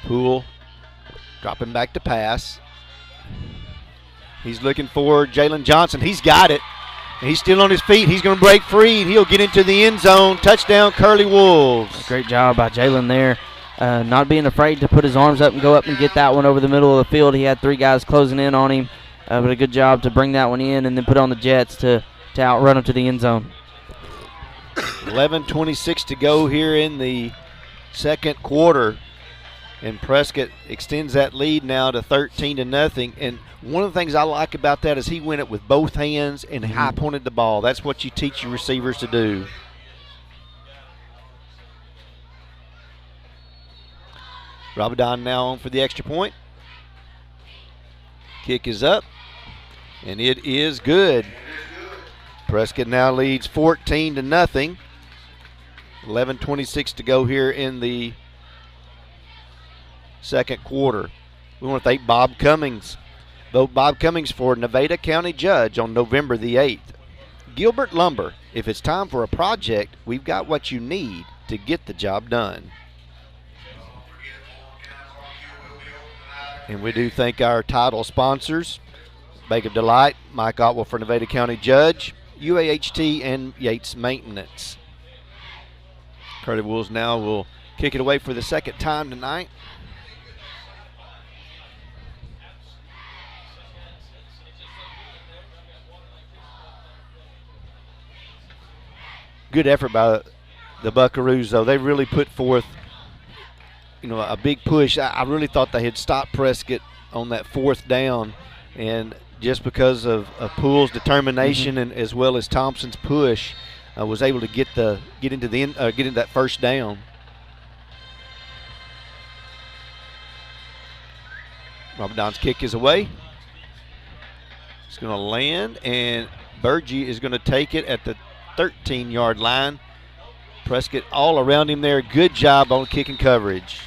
Poole dropping back to pass. He's looking for Jalen Johnson. He's got it. He's still on his feet. He's going to break free, and he'll get into the end zone. Touchdown, Curly Wolves. Great job by Jalen there. Not being afraid to put his arms up and go up and get that one over the middle of the field. He had 3 guys closing in on him, but a good job to bring that one in and then put on the Jets to outrun him to the end zone. 11:26 to go here in the second quarter. And Prescott extends that lead now to 13-0. And one of the things I like about that is he went it with both hands and high pointed the ball. That's what you teach your receivers to do. Rabadon now on for the extra point. Kick is up, and it is good. Prescott now leads 14-0. 11:26 to go here in the second quarter. We want to thank Bob Cummings. Vote Bob Cummings for Nevada County Judge on November the 8th. Gilbert Lumber, if it's time for a project, we've got what you need to get the job done. And we do thank our title sponsors, Bank of Delight, Mike Otwell for Nevada County Judge, UAHT, and Yates Maintenance. Curly Wolves now will kick it away for the second time tonight. Good effort by the Buckaroos, though. They really put forth, a big push. I really thought they had stopped Prescott on that 4th down, and just because of Poole's determination and as well as Thompson's push, was able to get into that first down. Rabadon's kick is away. It's going to land, and Burgee is going to take it at the 13-yard line. Prescott all around him there. Good job on kicking coverage.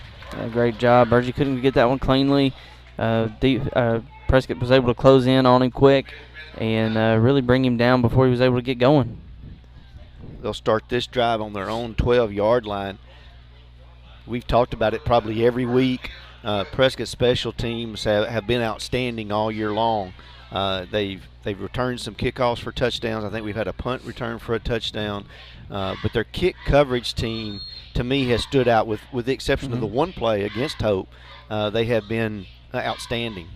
Great job. Burgee couldn't get that one cleanly. Prescott was able to close in on him quick and really bring him down before he was able to get going. They'll start this drive on their own 12-yard line. We've talked about it probably every week. Prescott special teams have been outstanding all year long. They've returned some kickoffs for touchdowns. I think we've had a punt return for a touchdown. But their kick coverage team, to me, has stood out with the exception of the one play against Hope. They have been outstanding.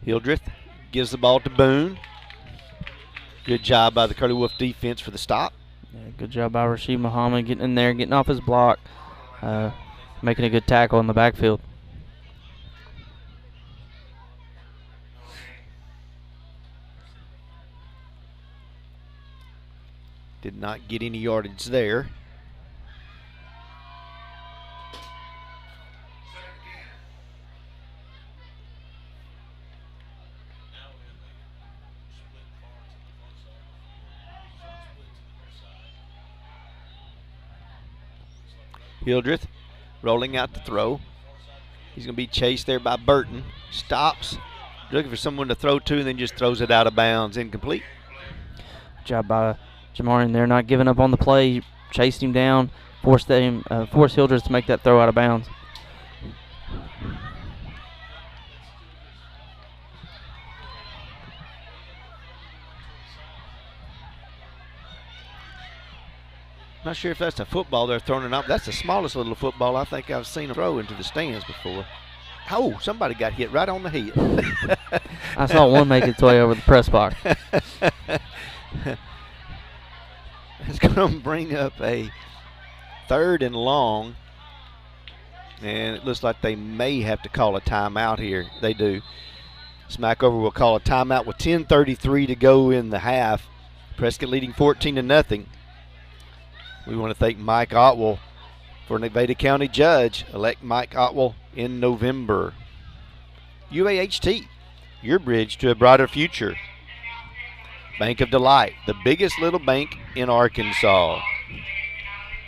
Hildreth gives the ball to Boone. Good job by the Curly Wolf defense for the stop. Yeah, good job by Rasheed Muhammad getting in there, getting off his block, making a good tackle in the backfield. Did not get any yardage there. Hildreth rolling out the throw. He's going to be chased there by Burton. Stops, looking for someone to throw to, and then just throws it out of bounds. Incomplete. Good job by Jamarian there, not giving up on the play. Chased him down, forced Hildreth to make that throw out of bounds. Not sure if that's a football they're throwing or not. That's the smallest little football I think I've seen throw into the stands before. Oh, somebody got hit right on the head. I saw one make its way over the press box. It's going to bring up a 3rd and long. And it looks like they may have to call a timeout here. They do. Smackover will call a timeout with 10:33 to go in the half. Prescott leading 14-0. We want to thank Mike Otwell for Nevada County Judge. Elect Mike Otwell in November. UAHT, your bridge to a brighter future. Bank of Delight, the biggest little bank in Arkansas.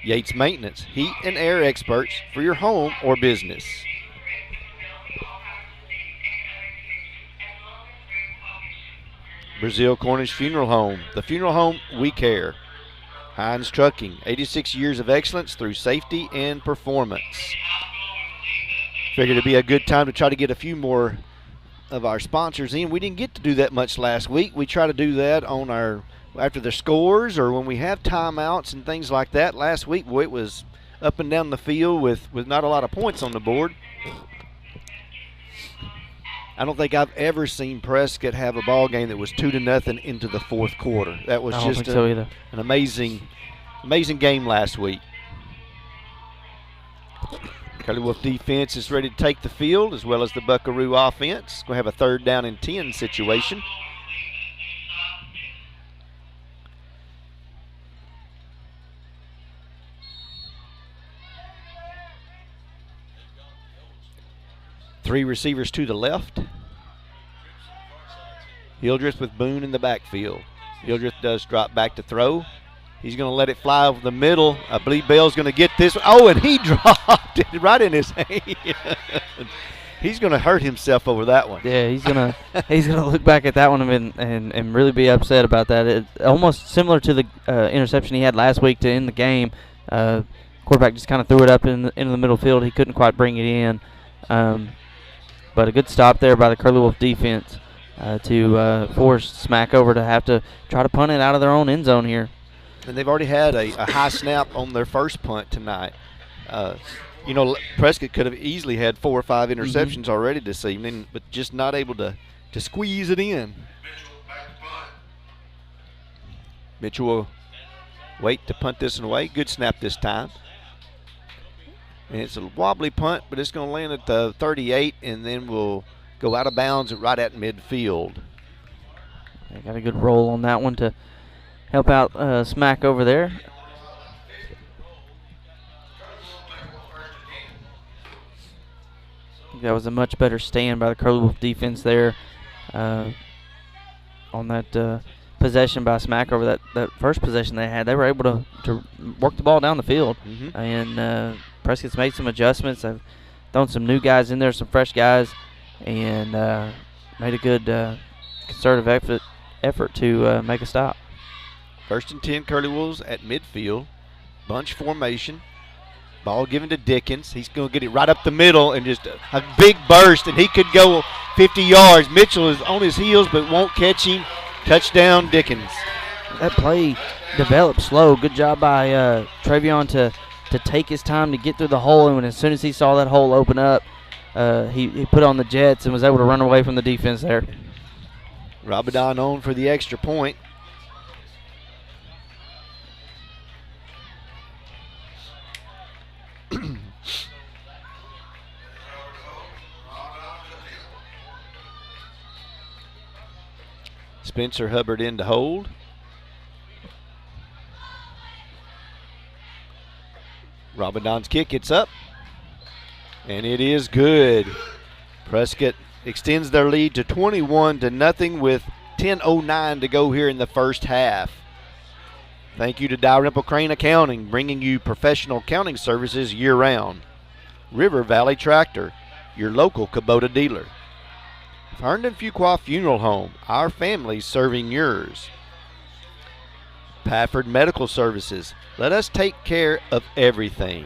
Yates Maintenance, heat and air experts for your home or business. Brazil Cornish Funeral Home. The funeral home we care. Hines Trucking, 86 years of excellence through safety and performance. Figured it'd be a good time to try to get a few more of our sponsors in. We didn't get to do that much last week. We try to do that on our after the scores or when we have timeouts and things like that. Last week, boy, it was up and down the field with not a lot of points on the board. I don't think I've ever seen Prescott have a ball game that was 2-0 into the fourth quarter. That was just an amazing game last week. Curly Wolf defense is ready to take the field as well as the Buckaroo offense. Going to have a 3rd down and 10 situation. Three receivers to the left. Hildreth with Boone in the backfield. Hildreth does drop back to throw. He's going to let it fly over the middle. I believe Bell's going to get this. Oh, and he dropped it right in his hand. He's going to hurt himself over that one. Yeah, he's gonna look back at that one and really be upset about that. It, almost similar to the interception he had last week to end the game. Quarterback just kind of threw it up into the middle field. He couldn't quite bring it in. But a good stop there by the Curly Wolf defense to force Smackover to have to try to punt it out of their own end zone here. And they've already had a high snap on their first punt tonight. Prescott could have easily had 4 or 5 interceptions already this evening, but just not able to squeeze it in. Mitchell will wait to punt this one away. Good snap this time. And it's a wobbly punt, but it's going to land at the 38, and then we'll go out of bounds right at midfield. They got a good roll on that one to help out Smackover there. That was a much better stand by the Curly Wolf defense there on that possession by Smackover. That first possession they had, they were able to work the ball down the field. And Prescott's made some adjustments. I've thrown some new guys in there, some fresh guys, and made a good concerted effort to make a stop. 1st and 10 Curly Wolves at midfield. Bunch formation. Ball given to Dickens. He's going to get it right up the middle and just a big burst, and he could go 50 yards. Mitchell is on his heels but won't catch him. Touchdown, Dickens. That play developed slow. Good job by Travion to take his time to get through the hole, and as soon as he saw that hole open up, he put on the jets and was able to run away from the defense there. Rabadon on for the extra point. Spencer Hubbard in to hold. Rabadon's kick, it's up. And it is good. Prescott extends their lead to 21-0 with 10:09 to go here in the first half. Thank you to Dalrymple Crane Accounting, bringing you professional accounting services year-round. River Valley Tractor, your local Kubota dealer. Herndon Fuqua Funeral Home, our family serving yours. Pafford Medical Services, let us take care of everything.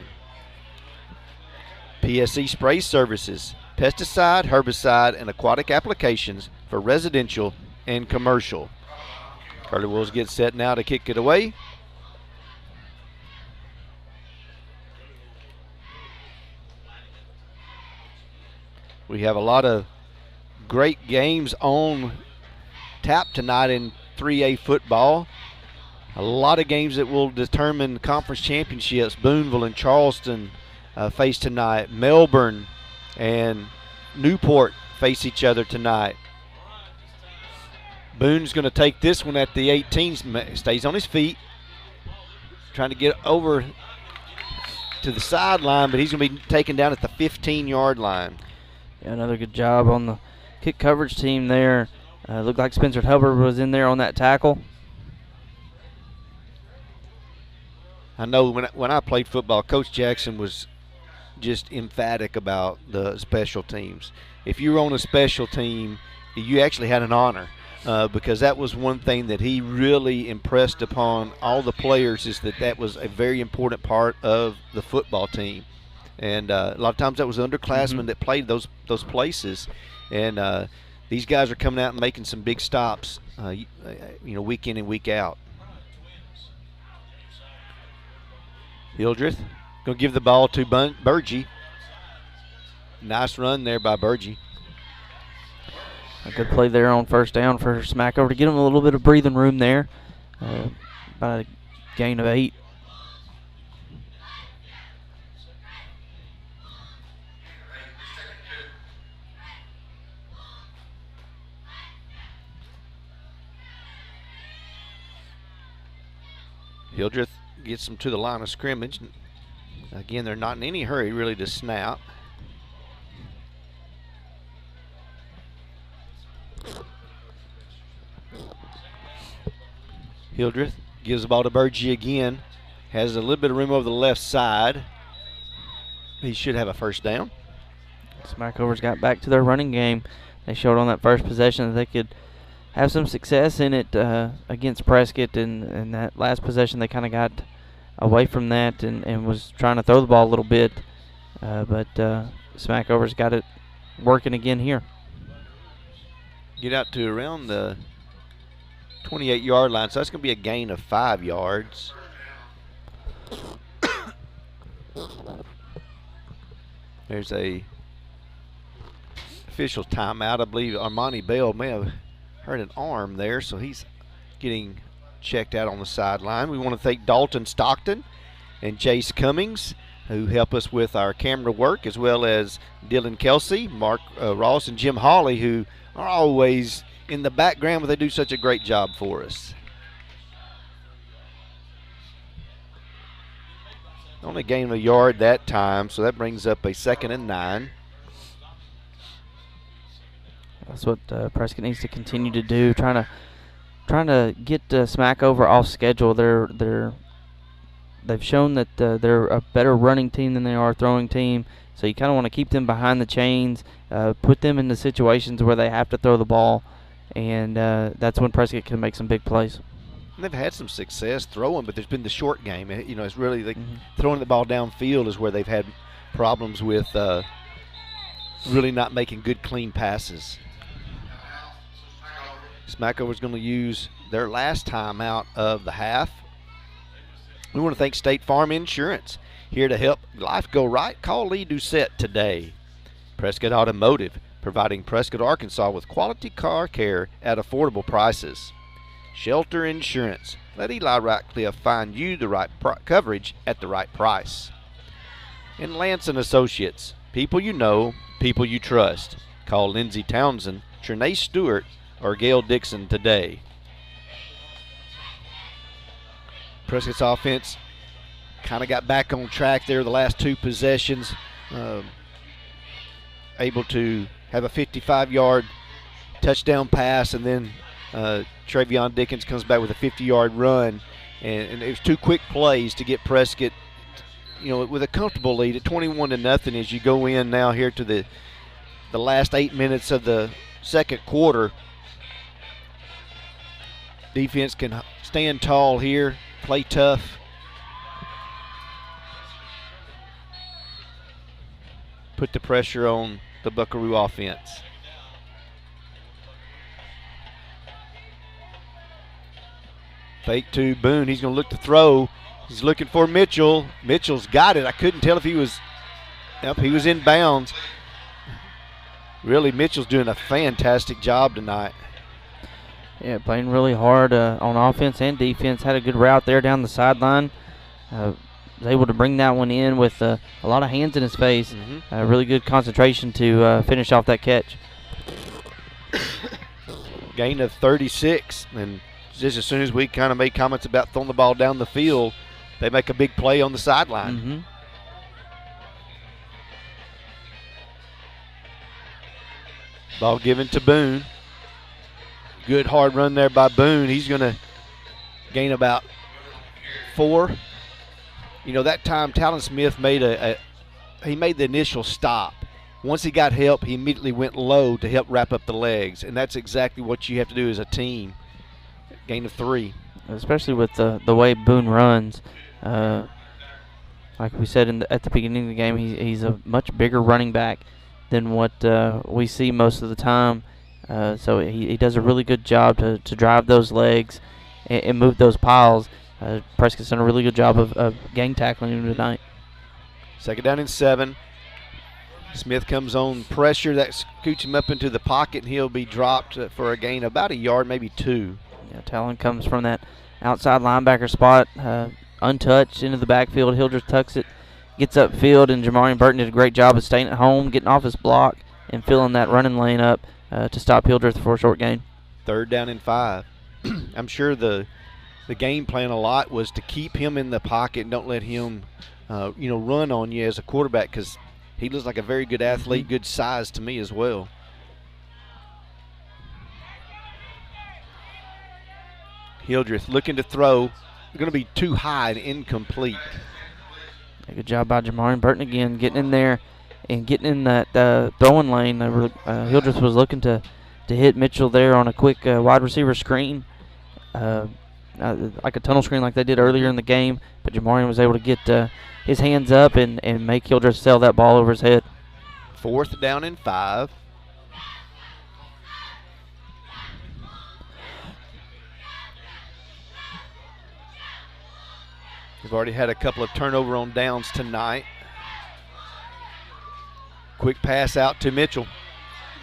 PSC Spray Services, pesticide, herbicide, and aquatic applications for residential and commercial. Curly Wolves get set now to kick it away. We have a lot of great games on tap tonight in 3A football. A lot of games that will determine conference championships. Booneville and Charleston face tonight. Melbourne and Newport face each other tonight. Boone's going to take this one at the 18, stays on his feet, trying to get over to the sideline, but he's going to be taken down at the 15-yard line. Yeah, another good job on the kick coverage team there. Looked like Spencer Hubbard was in there on that tackle. I know when I played football, Coach Jackson was just emphatic about the special teams. If you were on a special team, you actually had an honor. because that was one thing that he really impressed upon all the players, is that was a very important part of the football team. And a lot of times that was underclassmen that played those places. And these guys are coming out and making some big stops, week in and week out. Hildreth going to give the ball to Burgee. Nice run there by Burgee. A good play there on first down for Smackover to get him a little bit of breathing room there. By a gain of 8. Hildreth gets them to the line of scrimmage. Again, they're not in any hurry really to snap. Hildreth gives the ball to Burgee again. Has a little bit of room over the left side. He should have a first down. Smackover's got back to their running game. They showed on that first possession that they could have some success in it against Prescott, and that last possession they kind of got away from that and was trying to throw the ball a little bit. But Smackover's got it working again here. Get out to around the 28-yard line, so that's going to be a gain of 5 yards. There's a official timeout. I believe Armani Bell may have hurt an arm there, so he's getting checked out on the sideline. We want to thank Dalton Stockton and Jace Cummings, who help us with our camera work, as well as Dylan Kelsey, Mark Ross, and Jim Hawley, who are always in the background, but they do such a great job for us. Only gained a yard that time, so that brings up a 2nd and 9. That's what Prescott needs to continue to do, trying to get Smackover off schedule. They've shown that they're a better running team than they are a throwing team, so you kind of want to keep them behind the chains, put them into situations where they have to throw the ball, and that's when Prescott can make some big plays. And they've had some success throwing, but there's been the short game. It's really throwing the ball downfield is where they've had problems with really not making good, clean passes. Smackover's going to use their last timeout of the half. We want to thank State Farm Insurance. Here to help life go right, call Lee Doucette today. Prescott Automotive, providing Prescott, Arkansas with quality car care at affordable prices. Shelter Insurance, let Eli Ratcliffe find you the right coverage at the right price. And Lance & Associates, people you know, people you trust. Call Lindsey Townsend, Trinae Stewart, or Gail Dixon today. Prescott's offense kind of got back on track there the last 2 possessions. Able to have a 55-yard touchdown pass, and then Travion Dickens comes back with a 50-yard run. And it was 2 quick plays to get Prescott, with a comfortable lead at 21-0 as you go in now here to the last 8 minutes of the second quarter. Defense can stand tall here, play tough. Put the pressure on the Buckaroo offense. Fake to Boone. He's going to look to throw. He's looking for Mitchell. Mitchell's got it. I couldn't tell if he was in bounds. Really, Mitchell's doing a fantastic job tonight. Yeah, playing really hard on offense and defense. Had a good route there down the sideline. Was able to bring that one in with a lot of hands in his face. Really good concentration to finish off that catch. Gain of 36, and just as soon as we kind of made comments about throwing the ball down the field, they make a big play on the sideline. Ball given to Boone. Good hard run there by Boone. He's going to gain about 4. That time Talon Smith made the initial stop once he got help, he immediately went low to help wrap up the legs, and that's exactly what you have to do as a team. Gain of 3. Especially with the way Boone runs. Like we said at the beginning of the game, he's a much bigger running back than what we see most of the time. So he does a really good job to drive those legs and move those piles. Prescott's done a really good job of gang tackling him tonight. 2nd down and 7. Smith comes on pressure. That scoots him up into the pocket, and he'll be dropped for a gain of about a yard, maybe 2. Yeah, Talon comes from that outside linebacker spot, untouched into the backfield. Hildreth tucks it, gets upfield, and Jamarian Burton did a great job of staying at home, getting off his block, and filling that running lane up to stop Hildreth for a short gain. 3rd down and 5. I'm sure the game plan a lot was to keep him in the pocket and don't let him, run on you as a quarterback, because he looks like a very good athlete, good size to me as well. Hildreth looking to throw. Going to be too high and incomplete. Good job by Jamarian Burton again, getting in there and getting in that throwing lane. Hildreth was looking to hit Mitchell there on a quick wide receiver screen, like a tunnel screen like they did earlier in the game, but Jamarian was able to get his hands up and make Hildreth sail that ball over his head. 4th down and 5. We've already had a couple of turnover on downs tonight. Quick pass out to Mitchell.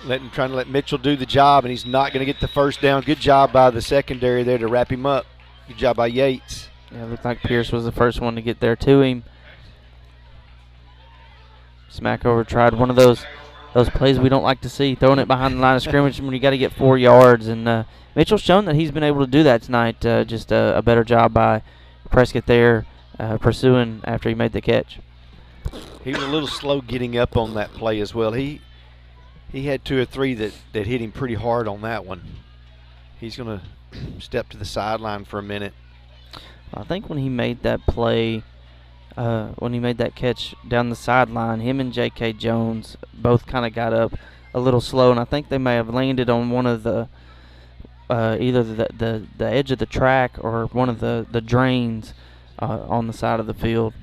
Trying to let Mitchell do the job, and he's not going to get the first down. Good job by the secondary there to wrap him up. Good job by Yates. Yeah, it looked like Pierce was the first one to get there to him. Smackover tried one of those plays we don't like to see, throwing it behind the line of scrimmage when you got to get 4 yards. And Mitchell's shown that he's been able to do that tonight. Just a better job by Prescott there, pursuing after he made the catch. He was a little slow getting up on that play as well. He had 2 or 3 that hit him pretty hard on that one. He's going to step to the sideline for a minute. I think when he made that play, when he made that catch down the sideline, him and J.K. Jones both kind of got up a little slow, and I think they may have landed on one of the either the edge of the track or one of the drains on the side of the field.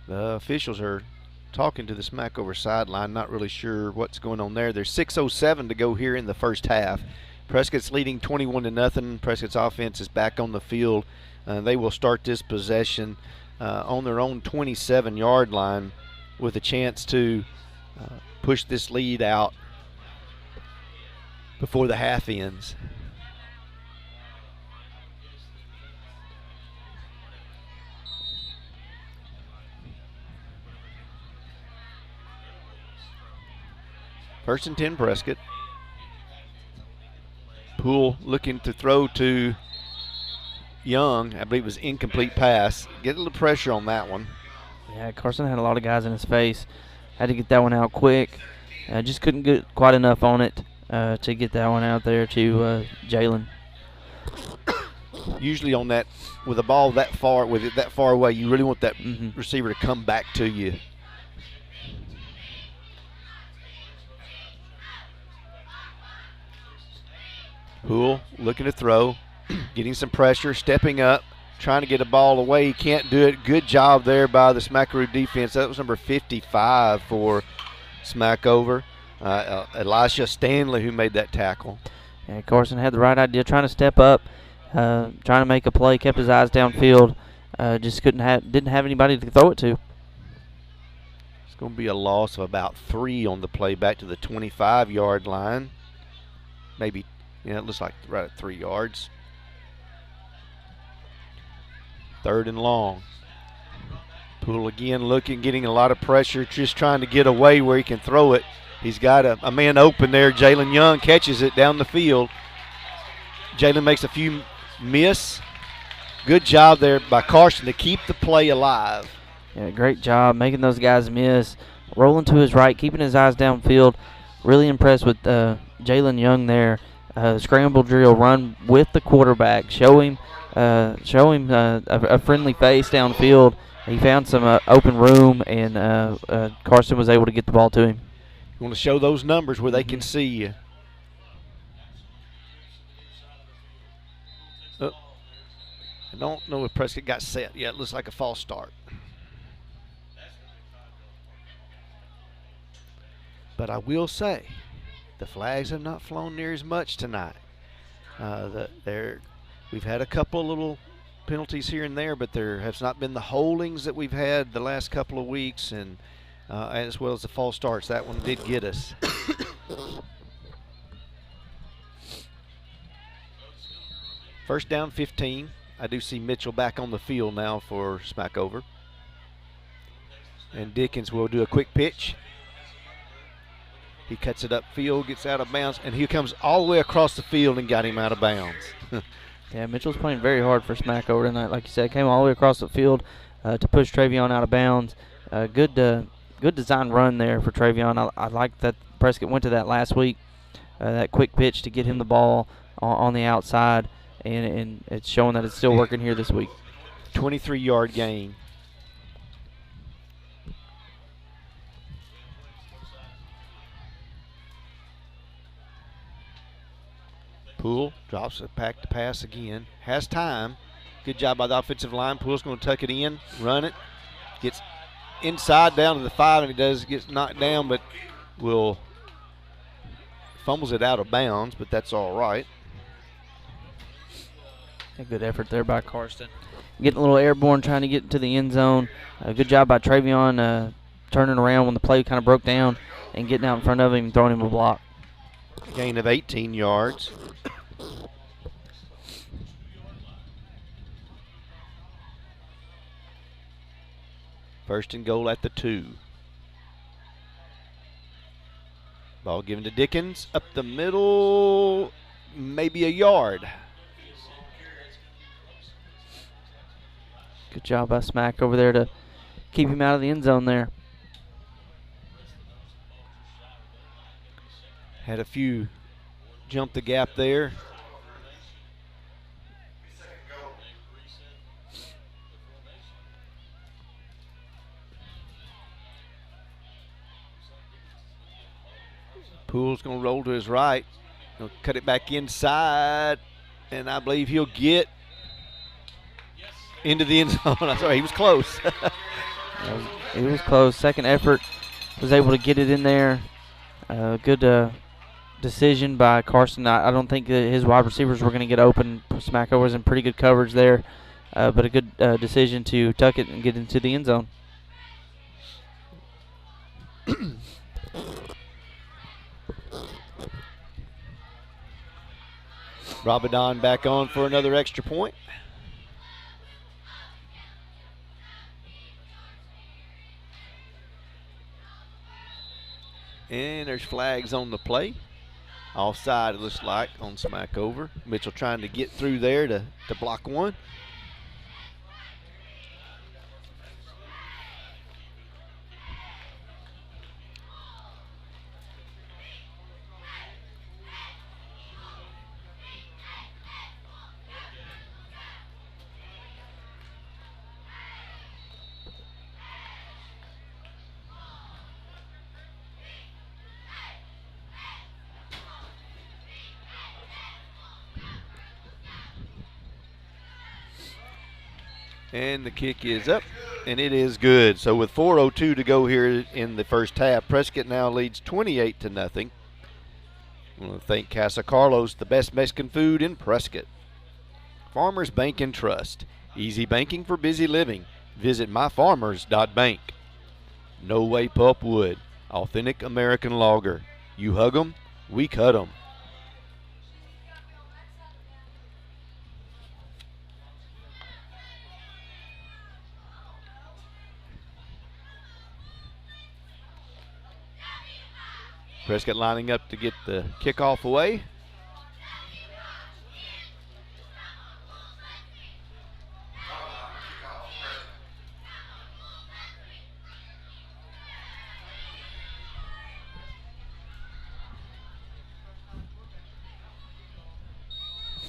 The officials are talking to the Smackover sideline, not really sure what's going on there. There's 6:07 to go here in the first half. Prescott's leading 21-0. Prescott's offense is back on the field. They will start this possession on their own 27-yard line with a chance to push this lead out before the half ends. First and 10, Prescott. Poole looking to throw to Young. I believe it was incomplete pass. Get a little pressure on that one. Yeah, Carson had a lot of guys in his face. Had to get that one out quick. Just couldn't get quite enough on it to get that one out there to Jalen. Usually on that, with a ball that far, with it that far away, you really want that receiver to come back to you. Poole looking to throw, getting some pressure, stepping up, trying to get a ball away. He can't do it. Good job there by the Smackaroo defense. That was number 55 for Smackover. Elisha Stanley who made that tackle. Yeah, Carson had the right idea, trying to step up, trying to make a play, kept his eyes downfield. Just didn't have anybody to throw it to. It's going to be a loss of about 3 on the play back to the 25-yard line. Maybe. Yeah, it looks like right at 3 yards. 3rd and long. Poole again looking, getting a lot of pressure, just trying to get away where he can throw it. He's got a man open there. Jalen Young catches it down the field. Jalen makes a few miss. Good job there by Carson to keep the play alive. Yeah, great job making those guys miss. Rolling to his right, keeping his eyes downfield. Really impressed with Jalen Young there. scramble drill, run with the quarterback, show him a friendly face downfield. He found some open room, and Carson was able to get the ball to him. You want to show those numbers where they can see you. Oh, I don't know if Prescott got set yet. It looks like a false start. But I will say, the flags have not flown near as much tonight. We've had a couple of little penalties here and there, but there has not been the holdings that we've had the last couple of weeks, and as well as the false starts. That one did get us. First down, 15. I do see Mitchell back on the field now for Smackover. And Dickens will do a quick pitch. He cuts it upfield, gets out of bounds, and he comes all the way across the field and got him out of bounds. Yeah, Mitchell's playing very hard for Smackover tonight. Like you said, came all the way across the field to push Travion out of bounds. Good design run there for Travion. I like that Prescott went to that last week, that quick pitch to get him the ball on the outside, and it's showing that it's still working here this week. 23-yard gain. Poole drops it back to pass again. Has time. Good job by the offensive line. Poole's going to tuck it in, run it. Gets inside down to the 5, and he gets knocked down, but fumbles it out of bounds, but that's all right. A good effort there by Karsten. Getting a little airborne, trying to get to the end zone. Good job by Travion turning around when the play kind of broke down and getting out in front of him and throwing him a block. Gain of 18 yards. First and goal at the 2. Ball given to Dickens. Up the middle, maybe a yard. Good job by Smack over there to keep him out of the end zone there. Had a few jump the gap there. Poole's going to roll to his right. He'll cut it back inside, and I believe he'll get into the end zone. I'm sorry, he was close. It was close. Second effort, was able to get it in there. Good decision by Carson. I don't think that his wide receivers were going to get open. Smackover was in pretty good coverage there, but a good decision to tuck it and get into the end zone. Rabadon back on for another extra point. And there's flags on the play. Offside, it looks like, on Smackover. Mitchell trying to get through there to block one. And the kick is up, and it is good. So with 4:02 to go here in the first half, Prescott now leads 28-0. I want to thank Casa Carlos, the best Mexican food in Prescott. Farmers Bank and Trust, easy banking for busy living. Visit myfarmers.bank. No Way Pulp Wood, authentic American lager. You hug 'em, we cut 'em. Prescott lining up to get the kickoff away.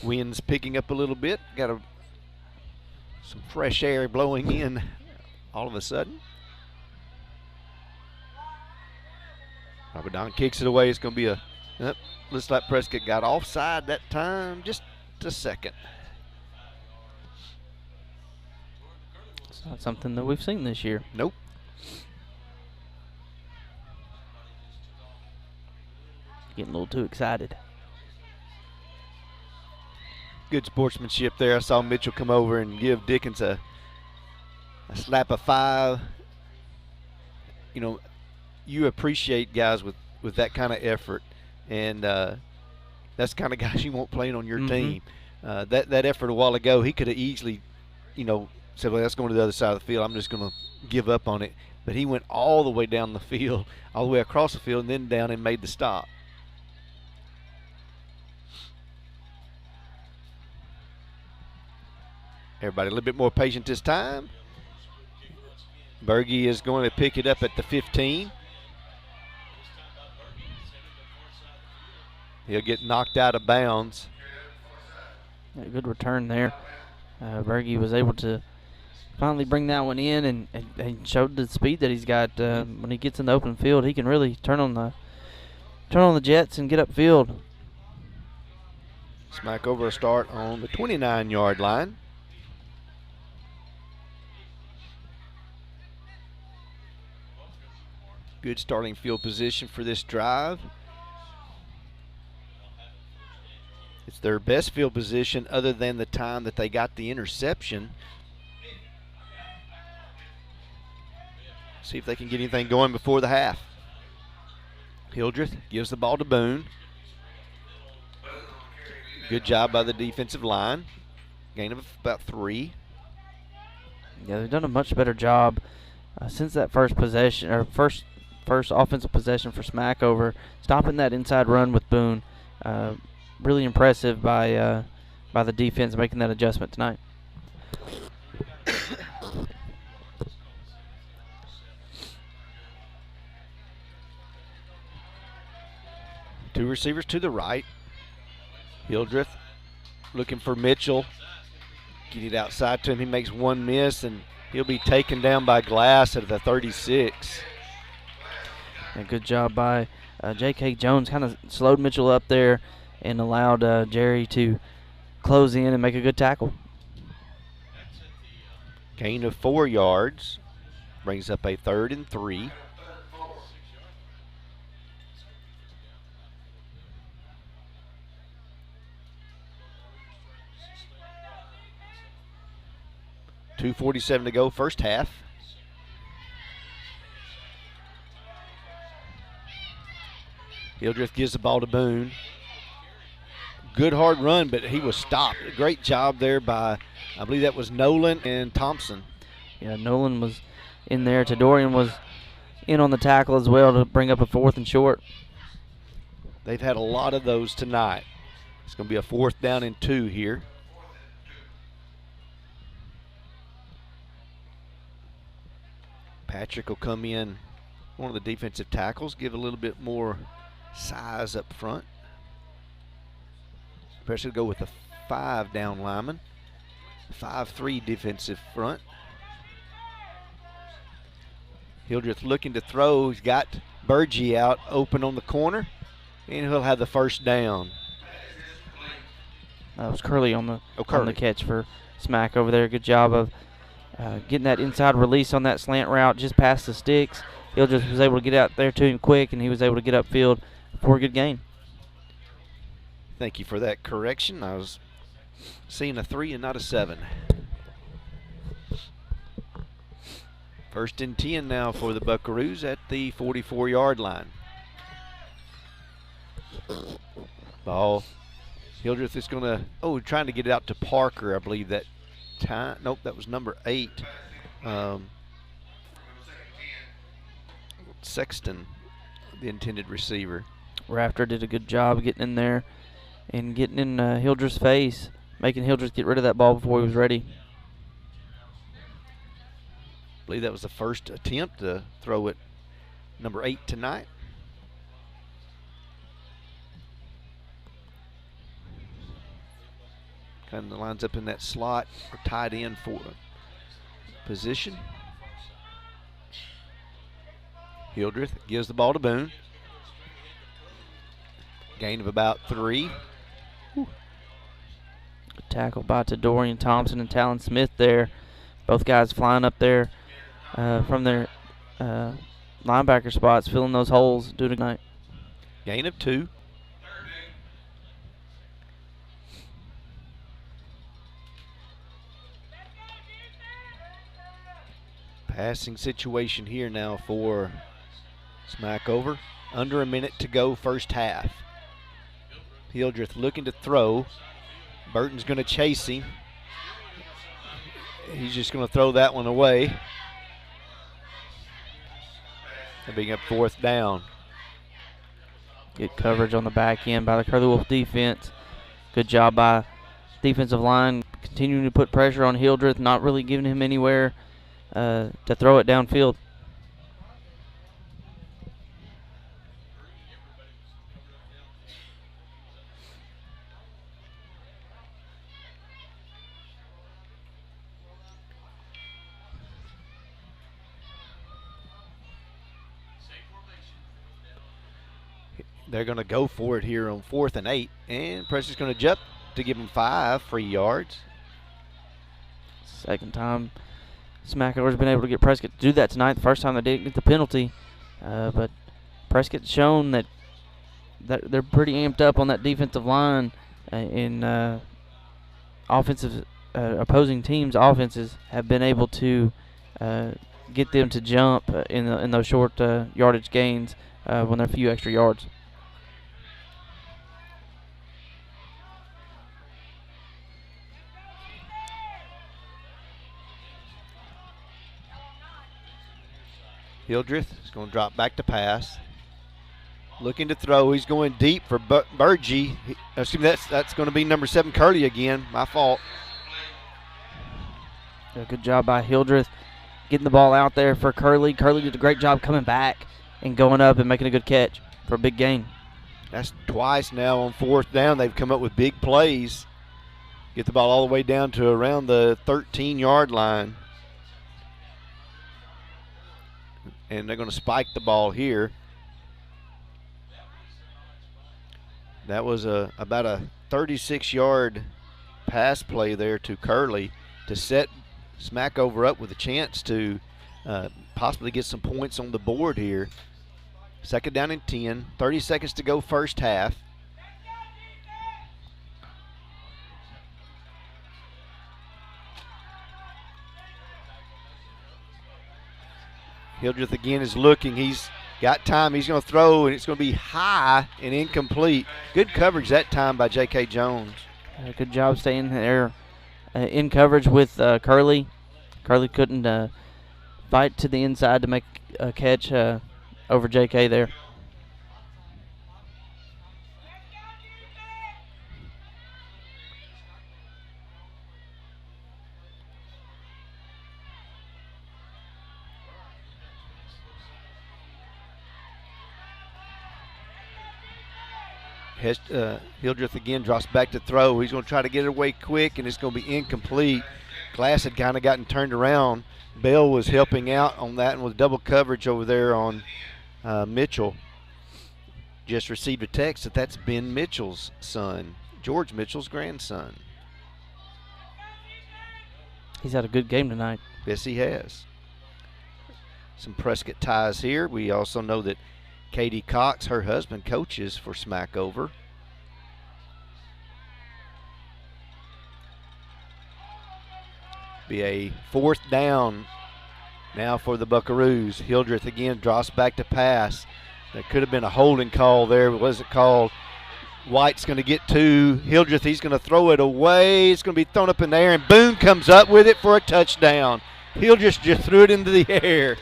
Wind's picking up a little bit. Got some fresh air blowing in all of a sudden. Don kicks it away. It's going to be a, looks like Prescott got offside that time. Just a second. It's not something that we've seen this year. Nope. Getting a little too excited. Good sportsmanship there. I saw Mitchell come over and give Dickens a slap of 5. You know, you appreciate guys with that kind of effort, and that's the kind of guys you want playing on your team. That effort a while ago, he could have easily, said, well, let's go to the other side of the field. I'm just going to give up on it. But he went all the way down the field, all the way across the field, and then down and made the stop. Everybody a little bit more patient this time. Berge is going to pick it up at the 15. He'll get knocked out of bounds. A good return there. Berge was able to finally bring that one in and showed the speed that he's got. When he gets in the open field, he can really turn on the jets and get upfield. Smackover a start on the 29-yard line. Good starting field position for this drive. It's their best field position other than the time that they got the interception. See if they can get anything going before the half. Hildreth gives the ball to Boone. Good job by the defensive line. Gain of about 3. Yeah, they've done a much better job since that first possession, or first offensive possession for Smackover, stopping that inside run with Boone. Really impressive by the defense making that adjustment tonight. Two receivers to the right. Hildreth looking for Mitchell. Get it outside to him. He makes one miss, and he'll be taken down by Glass at the 36. A good job by J.K. Jones. Kind of slowed Mitchell up there and allowed Jerry to close in and make a good tackle. Gain of 4 yards. Brings up a 3rd and 3. .247 to go, first half. Hildreth gives the ball to Boone. Good hard run, but he was stopped. Great job there by, I believe that was Nolan and Thompson. Yeah, Nolan was in there. Tadorian was in on the tackle as well to bring up a 4th and short. They've had a lot of those tonight. It's going to be a 4th down and 2 here. Patrick will come in, one of the defensive tackles, give a little bit more size up front. Especially go with a 5 down lineman. 5-3 defensive front. Hildreth looking to throw. He's got Berge out open on the corner, and he'll have the first down. That was Curley on the catch for Smack over there. Good job of getting that inside release on that slant route just past the sticks. Hildreth was able to get out there to him quick, and he was able to get upfield for a good gain. Thank you for that correction. I was seeing a 3 and not a 7. 1st and 10 now for the Buckaroos at the 44-yard line. Ball. Hildreth is going to, trying to get it out to Parker, I believe that time. Nope, that was number 8. Sexton, the intended receiver. Rafter did a good job getting in there and getting in Hildreth's face, making Hildreth get rid of that ball before he was ready. I believe that was the first attempt to throw it number 8 tonight. Kind of lines up in that slot or tight end for position. Hildreth gives the ball to Boone. Gain of about 3. Good tackle by Dorian Thompson and Talon Smith there. Both guys flying up there from their linebacker spots, filling those holes, doing a good night. Gain of 2. Passing situation here now for Smackover. Under a minute to go, first half. Hildreth looking to throw. Burton's going to chase him. He's just going to throw that one away. And being up 4th down. Good coverage on the back end by the Curly Wolf defense. Good job by defensive line, continuing to put pressure on Hildreth, not really giving him anywhere to throw it downfield. They're going to go for it here on 4th and 8. And Prescott's going to jump to give him 5 free yards. Second time Smackover's been able to get Prescott to do that tonight. The first time they didn't get the penalty. But Prescott's shown that they're pretty amped up on that defensive line. In opposing teams' offenses have been able to get them to jump in those short yardage gains when they're a few extra yards. Hildreth is going to drop back to pass. Looking to throw. He's going deep for Burgee. Excuse me, that's going to be number 7, Curley again. My fault. Good job by Hildreth getting the ball out there for Curley. Curley did a great job coming back and going up and making a good catch for a big gain. That's twice now on 4th down. They've come up with big plays. Get the ball all the way down to around the 13-yard line. And they're going to spike the ball here. That was about a 36-yard pass play there to Curley to set Smackover up with a chance to possibly get some points on the board here. 2nd down and 10, 30 seconds to go first half. Hildreth again is looking. He's got time. He's going to throw, and it's going to be high and incomplete. Good coverage that time by J.K. Jones. Good job staying there in coverage with Curley. Curley couldn't fight to the inside to make a catch over J.K. there. Hildreth again drops back to throw. He's going to try to get it away quick, and it's going to be incomplete. Glass had kind of gotten turned around. Bell was helping out on that and with double coverage over there on Mitchell. Just received a text that that's Ben Mitchell's son, George Mitchell's grandson. He's had a good game tonight. Yes, he has. Some Prescott ties here. We also know that Katie Cox, her husband, coaches for Smackover. Be a 4th down now for the Buckaroos. Hildreth again drops back to pass. There could have been a holding call there, but wasn't called. White's going to get to Hildreth. He's going to throw it away. It's going to be thrown up in the air, and Boone comes up with it for a touchdown. Hildreth just threw it into the air.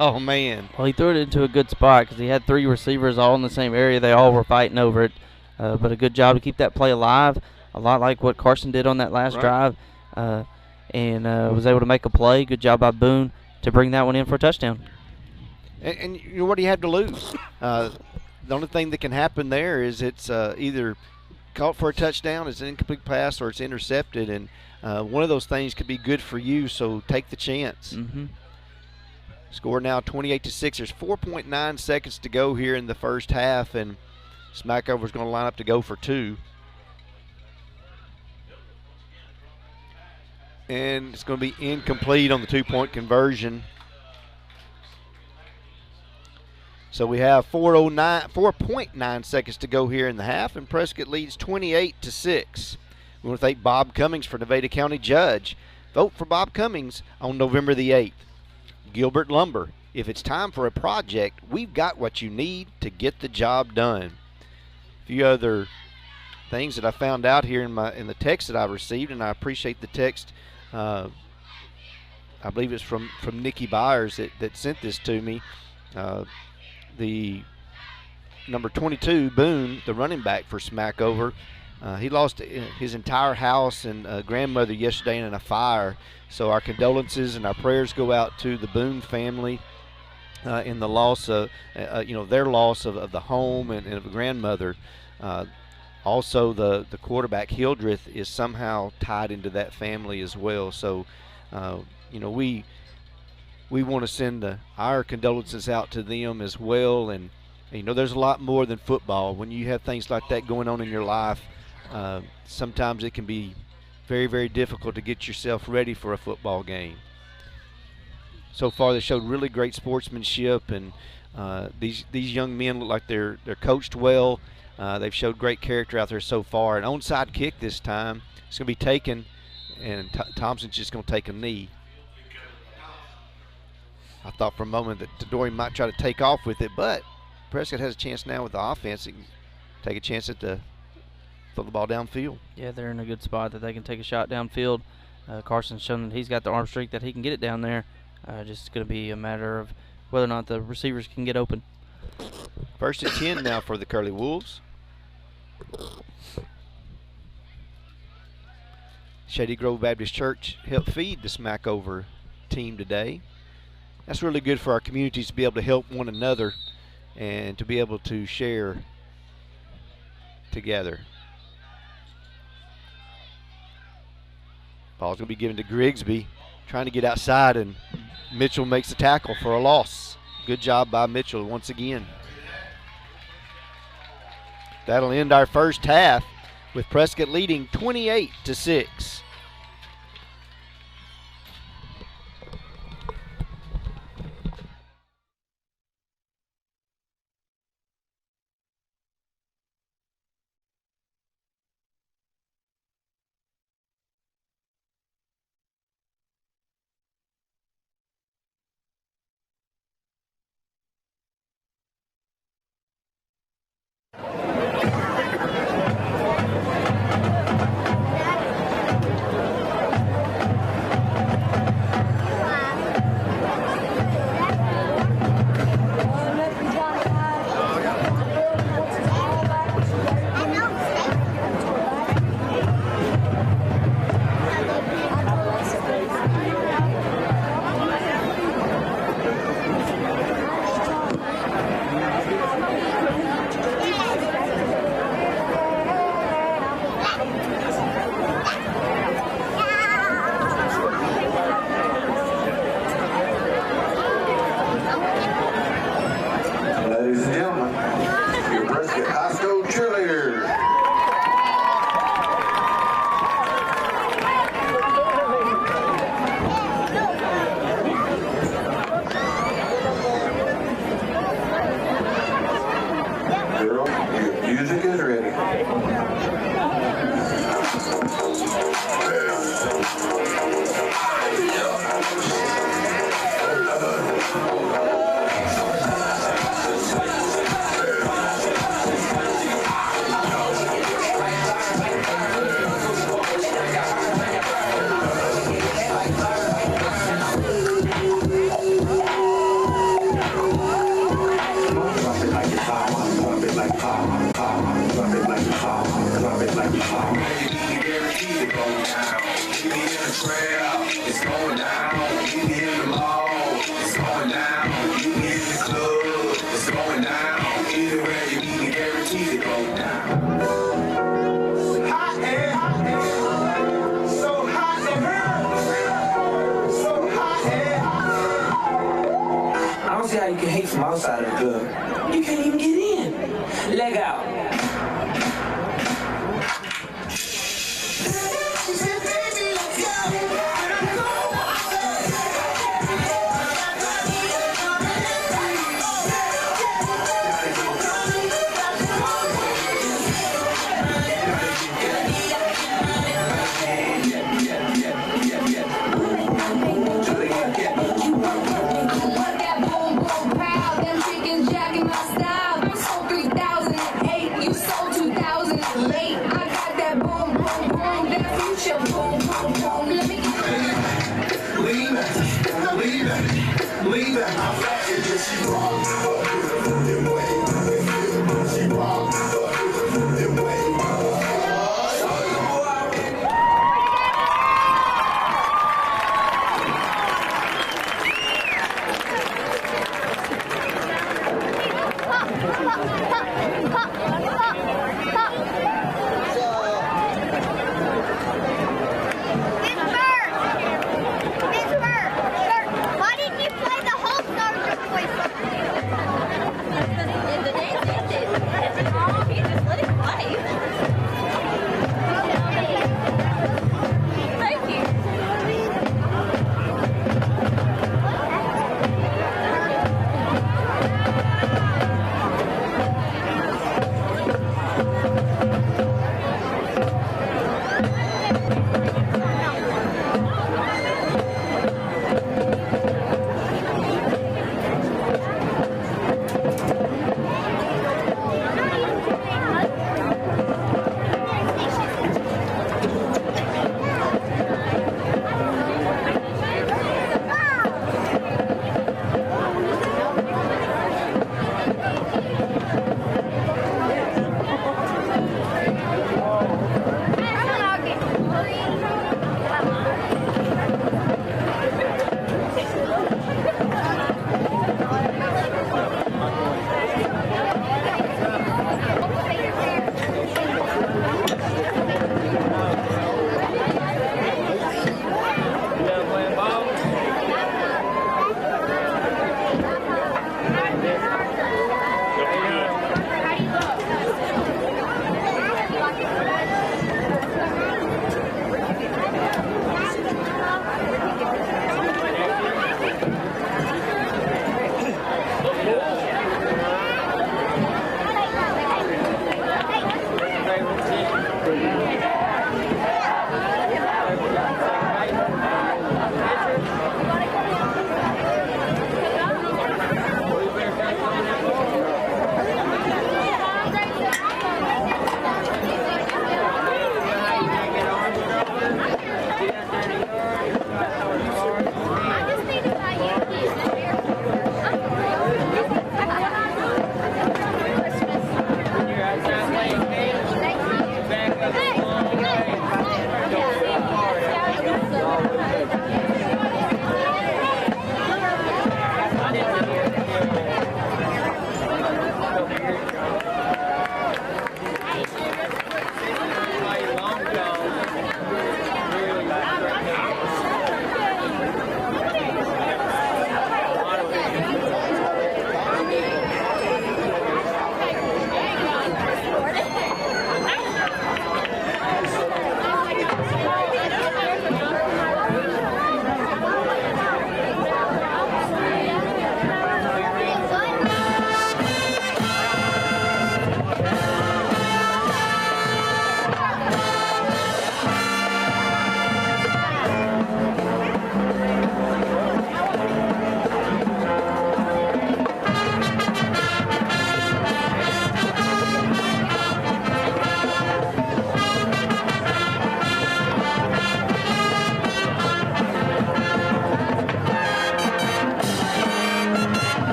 Oh, man. Well, he threw it into a good spot because he had 3 receivers all in the same area. They all were fighting over it. But a good job to keep that play alive, a lot like what Carson did on that last drive, and was able to make a play. Good job by Boone to bring that one in for a touchdown. And you know what do you have to lose? The only thing that can happen there is it's either caught for a touchdown, it's an incomplete pass, or it's intercepted, and one of those things could be good for you, so take the chance. Mm-hmm. Score now 28-6. There's 4.9 seconds to go here in the first half, and Smackover's going to line up to go for 2. And it's going to be incomplete on the 2-point conversion. So we have 4.9 seconds to go here in the half, and Prescott leads 28-6. We want to thank Bob Cummings for Nevada County Judge. Vote for Bob Cummings on November the 8th. Gilbert Lumber. If it's time for a project, we've got what you need to get the job done. A few other things that I found out here in the text that I received, and I appreciate the text. I believe it's from Nikki Byers that sent this to me. The number 22, Boone, the running back for Smackover, he lost his entire house and grandmother yesterday in a fire. So our condolences and our prayers go out to the Boone family in the loss of, their loss of the home and of a grandmother. Also, the quarterback Hildreth is somehow tied into that family as well. So, we want to send our condolences out to them as well. And there's a lot more than football. When you have things like that going on in your life, sometimes it can be very, very difficult to get yourself ready for a football game. So far, they showed really great sportsmanship, and these young men look like they're coached well. They've showed great character out there so far. An onside kick this time. It's going to be taken, and Thompson's just going to take a knee. I thought for a moment that Dorian might try to take off with it, but Prescott has a chance now with the offense. He can take a chance at throw the ball downfield. Yeah, they're in a good spot that they can take a shot downfield. Carson's shown that he's got the arm strength that he can get it down there. Just going to be a matter of whether or not the receivers can get open. 1st and 10 now for the Curly Wolves. Shady Grove Baptist Church helped feed the Smackover team today. That's really good for our communities to be able to help one another and to be able to share together. Ball's going to be given to Grigsby, trying to get outside, and Mitchell makes the tackle for a loss. Good job by Mitchell once again. That'll end our first half with Prescott leading 28-6. from outside of the club. You can't even get in. Leg out. Why didn't you play the whole Soldier Boy song?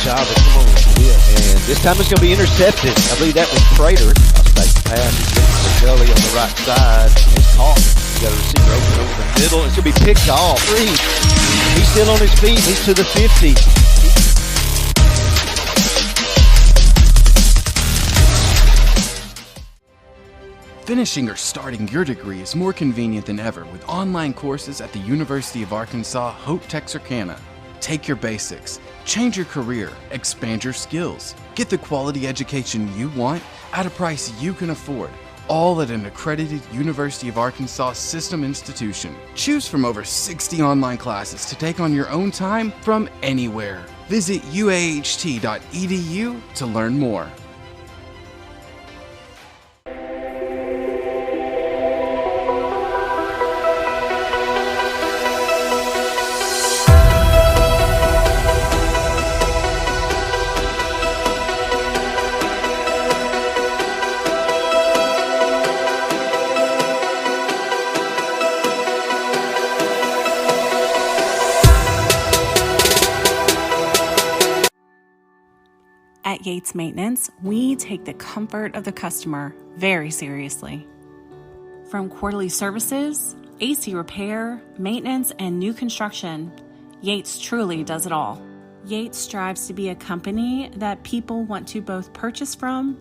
Chavez, come on. Yeah. And this time it's going to be intercepted. I believe that was Prater. I'll take the pass. He's getting the gully on the right side. It's caught. He's got a receiver open over the middle. It's going to be picked off. He's still on his feet. He's to the 50. Finishing or starting your degree is more convenient than ever with online courses at the University of Arkansas Hope Texarkana. Take your basics, change your career, expand your skills, get the quality education you want at a price you can afford, all at an accredited University of Arkansas system institution. Choose from over 60 online classes to take on your own time from anywhere. Visit uaht.edu to learn more. At Yates Maintenance, we take the comfort of the customer very seriously. From quarterly services, AC repair, maintenance, and new construction, Yates truly does it all. Yates strives to be a company that people want to both purchase from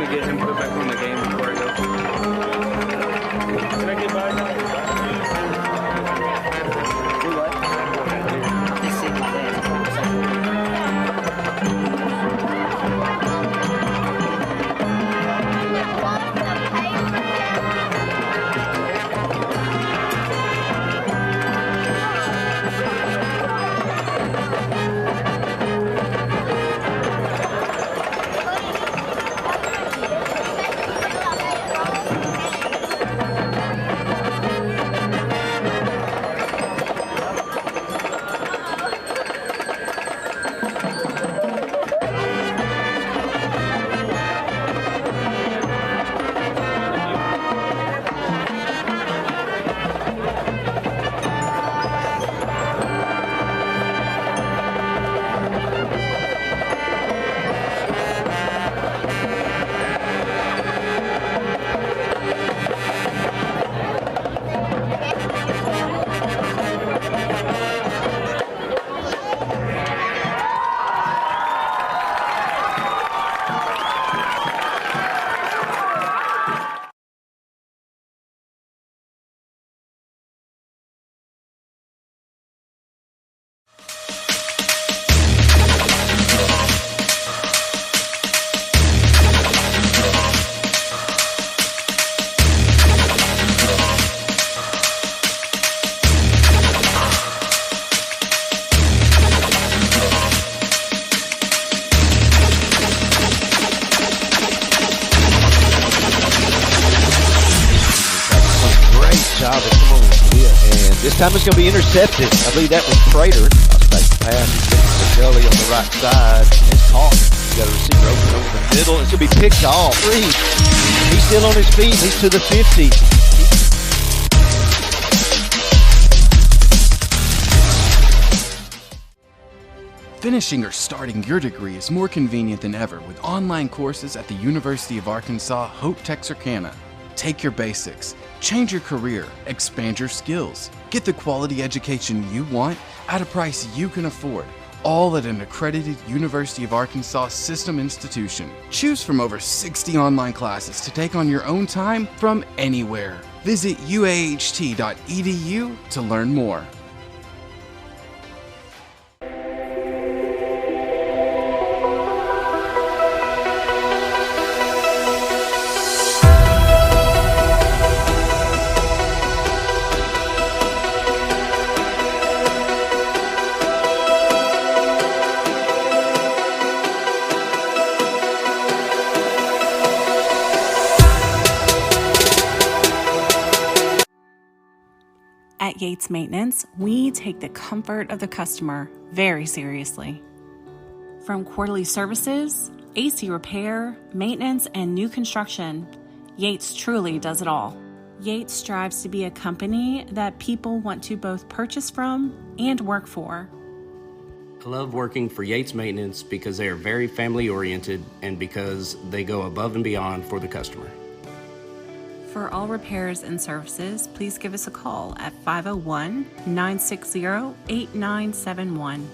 want to get him put back on the game before I go. Can I get by now? Do what? This time it's going to be intercepted. I believe that was Prater. Pass the gully on the right side. It's caught. You got a receiver open over the middle. It's going to be picked off. He's still on his feet. He's to the 50. Finishing or starting your degree is more convenient than ever with online courses at the University of Arkansas Hope Texarkana. Take your basics, change your career, expand your skills, get the quality education you want at a price you can afford, all at an accredited University of Arkansas system institution. Choose from over 60 online classes to take on your own time from anywhere. Visit uaht.edu to learn more. At Yates Maintenance, we take the comfort of the customer very seriously. From quarterly services, AC repair, maintenance, and new construction, Yates truly does it all. Yates strives to be a company that people want to both purchase from and work for. I love working for Yates Maintenance because they are very family-oriented and because they go above and beyond for the customer. For all repairs and services, please give us a call at 501-960-8971.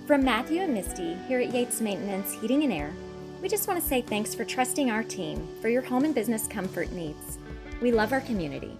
From Matthew and Misty here at Yates Maintenance Heating and Air, we just want to say thanks for trusting our team for your home and business comfort needs. We love our community.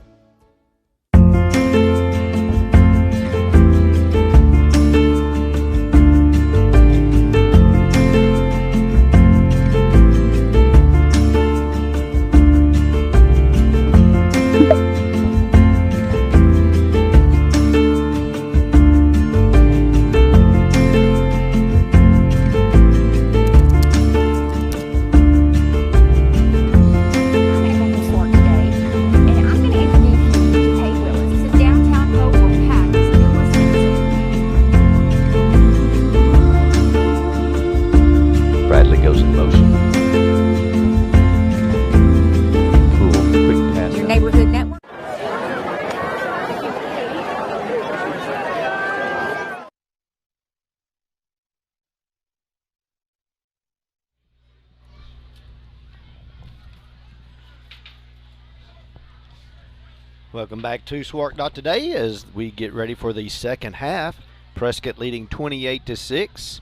Welcome back to SWARC.today as we get ready for the second half. Prescott leading 28-6.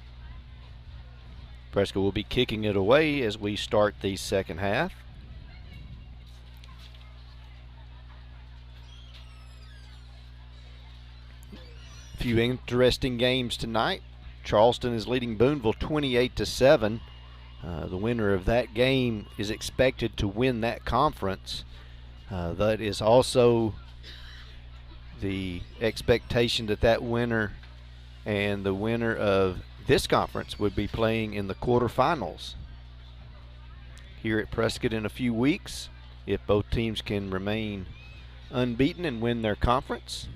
Prescott will be kicking it away as we start the second half. A few interesting games tonight. Charleston is leading Boonville 28-7. The winner of that game is expected to win that conference. That is also the expectation that winner and the winner of this conference would be playing in the quarterfinals here at Prescott in a few weeks if both teams can remain unbeaten and win their conference.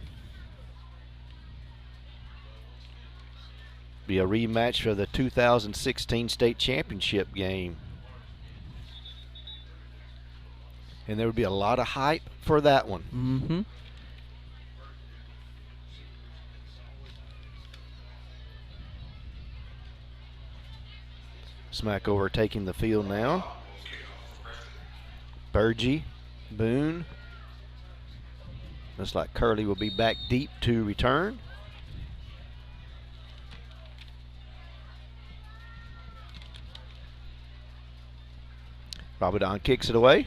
Be a rematch for the 2016 state championship game. And there would be a lot of hype for that one. Mm-hmm. Smackover taking the field now. Burgee, Boone. Looks like Curley will be back deep to return. Rabadon kicks it away.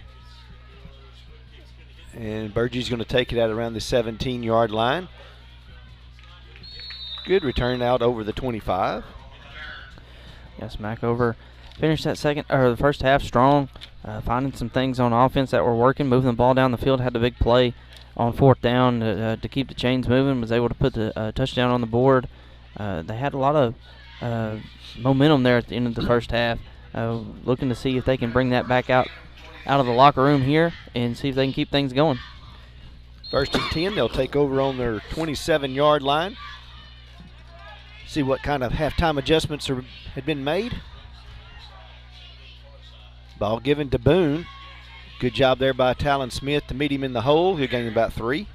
And Burgee's going to take it out around the 17-yard line. Good return out over the 25. Yes, Smackover finished that the first half strong, finding some things on offense that were working, moving the ball down the field, had the big play on fourth down to keep the chains moving, was able to put the touchdown on the board. They had a lot of momentum there at the end of the first half. Looking to see if they can bring that back out of the locker room here and see if they can keep things going. 1st and 10, they'll take over on their 27-yard line. See what kind of halftime adjustments had been made. Ball given to Boone. Good job there by Talon Smith to meet him in the hole. He'll gain about 3.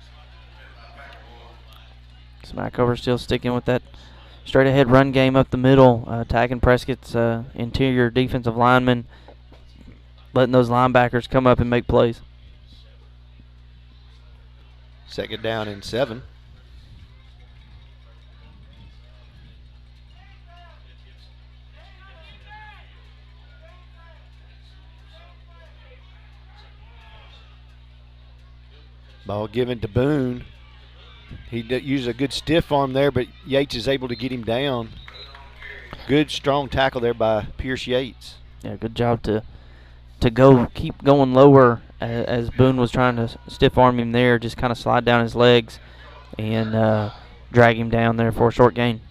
Smackover still sticking with that straight ahead run game up the middle, attacking Prescott's interior defensive linemen, letting those linebackers come up and make plays. 2nd down and 7. Ball given to Boone. He used a good stiff arm there, but Yates is able to get him down. Good, strong tackle there by Pierce Yates. Yeah, good job to keep going lower as Boone was trying to stiff arm him there, just kind of slide down his legs and drag him down there for a short gain.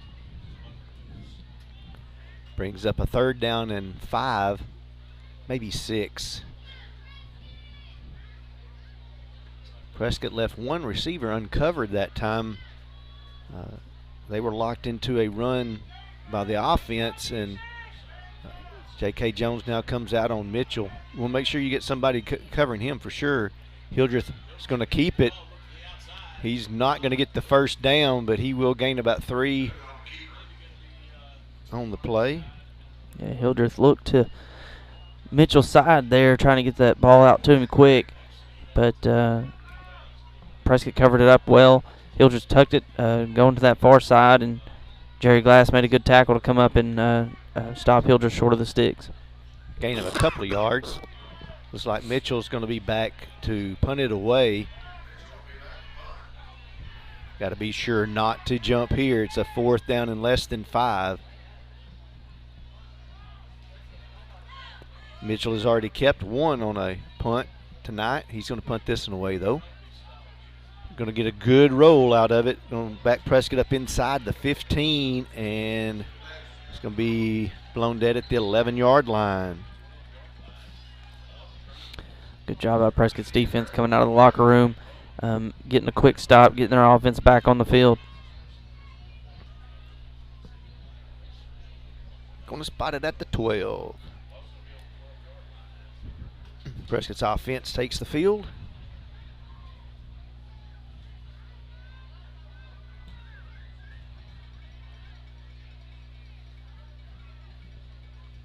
Brings up a 3rd down and 5, maybe 6. Prescott left one receiver uncovered that time. They were locked into a run by the offense, and J.K. Jones now comes out on Mitchell. We'll make sure you get somebody covering him for sure. Hildreth is going to keep it. He's not going to get the first down, but he will gain about 3 on the play. Yeah, Hildreth looked to Mitchell's side there, trying to get that ball out to him quick, but Prescott covered it up well. Hildreth tucked it, going to that far side, and Jerry Glass made a good tackle to come up and stop Hildreth short of the sticks. Gain of a couple of yards. Looks like Mitchell's going to be back to punt it away. Got to be sure not to jump here. It's a 4th down and less than 5. Mitchell has already kept 1 on a punt tonight. He's going to punt this one away, though. Going to get a good roll out of it. Going to back Prescott up inside the 15, and it's going to be blown dead at the 11-yard line. Good job by Prescott's defense coming out of the locker room, getting a quick stop, getting their offense back on the field. Going to spot it at the 12. Prescott's offense takes the field.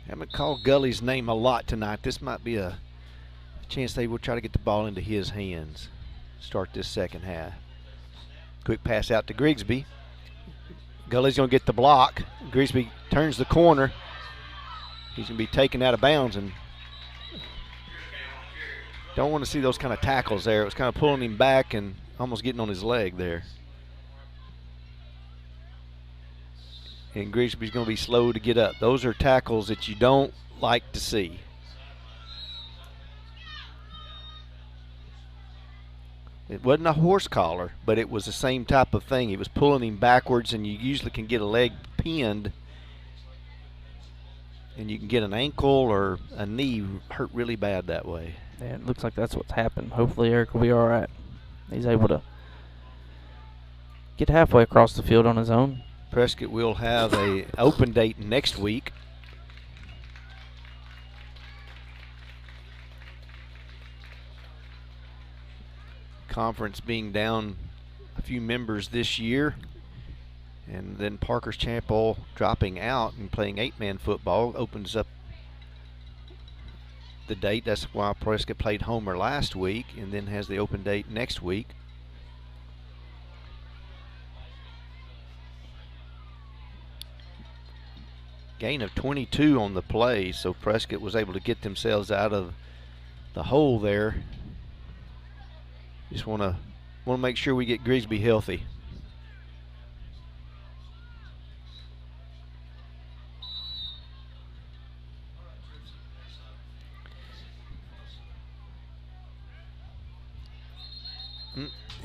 Haven't called Gully's name a lot tonight. This might be a chance they will try to get the ball into his hands. Start this second half. Quick pass out to Grigsby. Gully's going to get the block. Grigsby turns the corner. He's going to be taken out of bounds, and don't want to see those kind of tackles there. It was kind of pulling him back and almost getting on his leg there. And Grigsby's going to be slow to get up. Those are tackles that you don't like to see. It wasn't a horse collar, but it was the same type of thing. He was pulling him backwards, and you usually can get a leg pinned, and you can get an ankle or a knee hurt really bad that way. Yeah, it looks like that's what's happened. Hopefully Eric will be all right. He's able to get halfway across the field on his own. Prescott will have a open date next week. Conference being down a few members this year, and then Parker's Chapel dropping out and playing 8-man football opens up the date. That's why Prescott played Homer last week and then has the open date next week. Gain of 22 on the play, so Prescott was able to get themselves out of the hole there. Just want to make sure we get Grigsby healthy.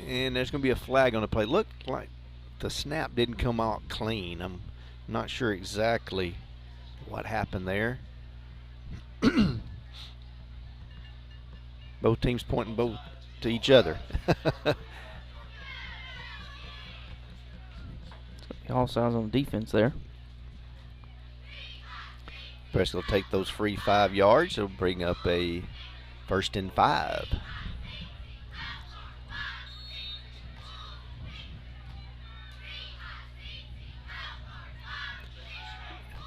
And there's going to be a flag on the play. Looked like the snap didn't come out clean. I'm not sure exactly what happened there. Both teams pointing both to each other. All sides on defense there. Prescott will take those free 5 yards. It'll bring up a 1st and 5.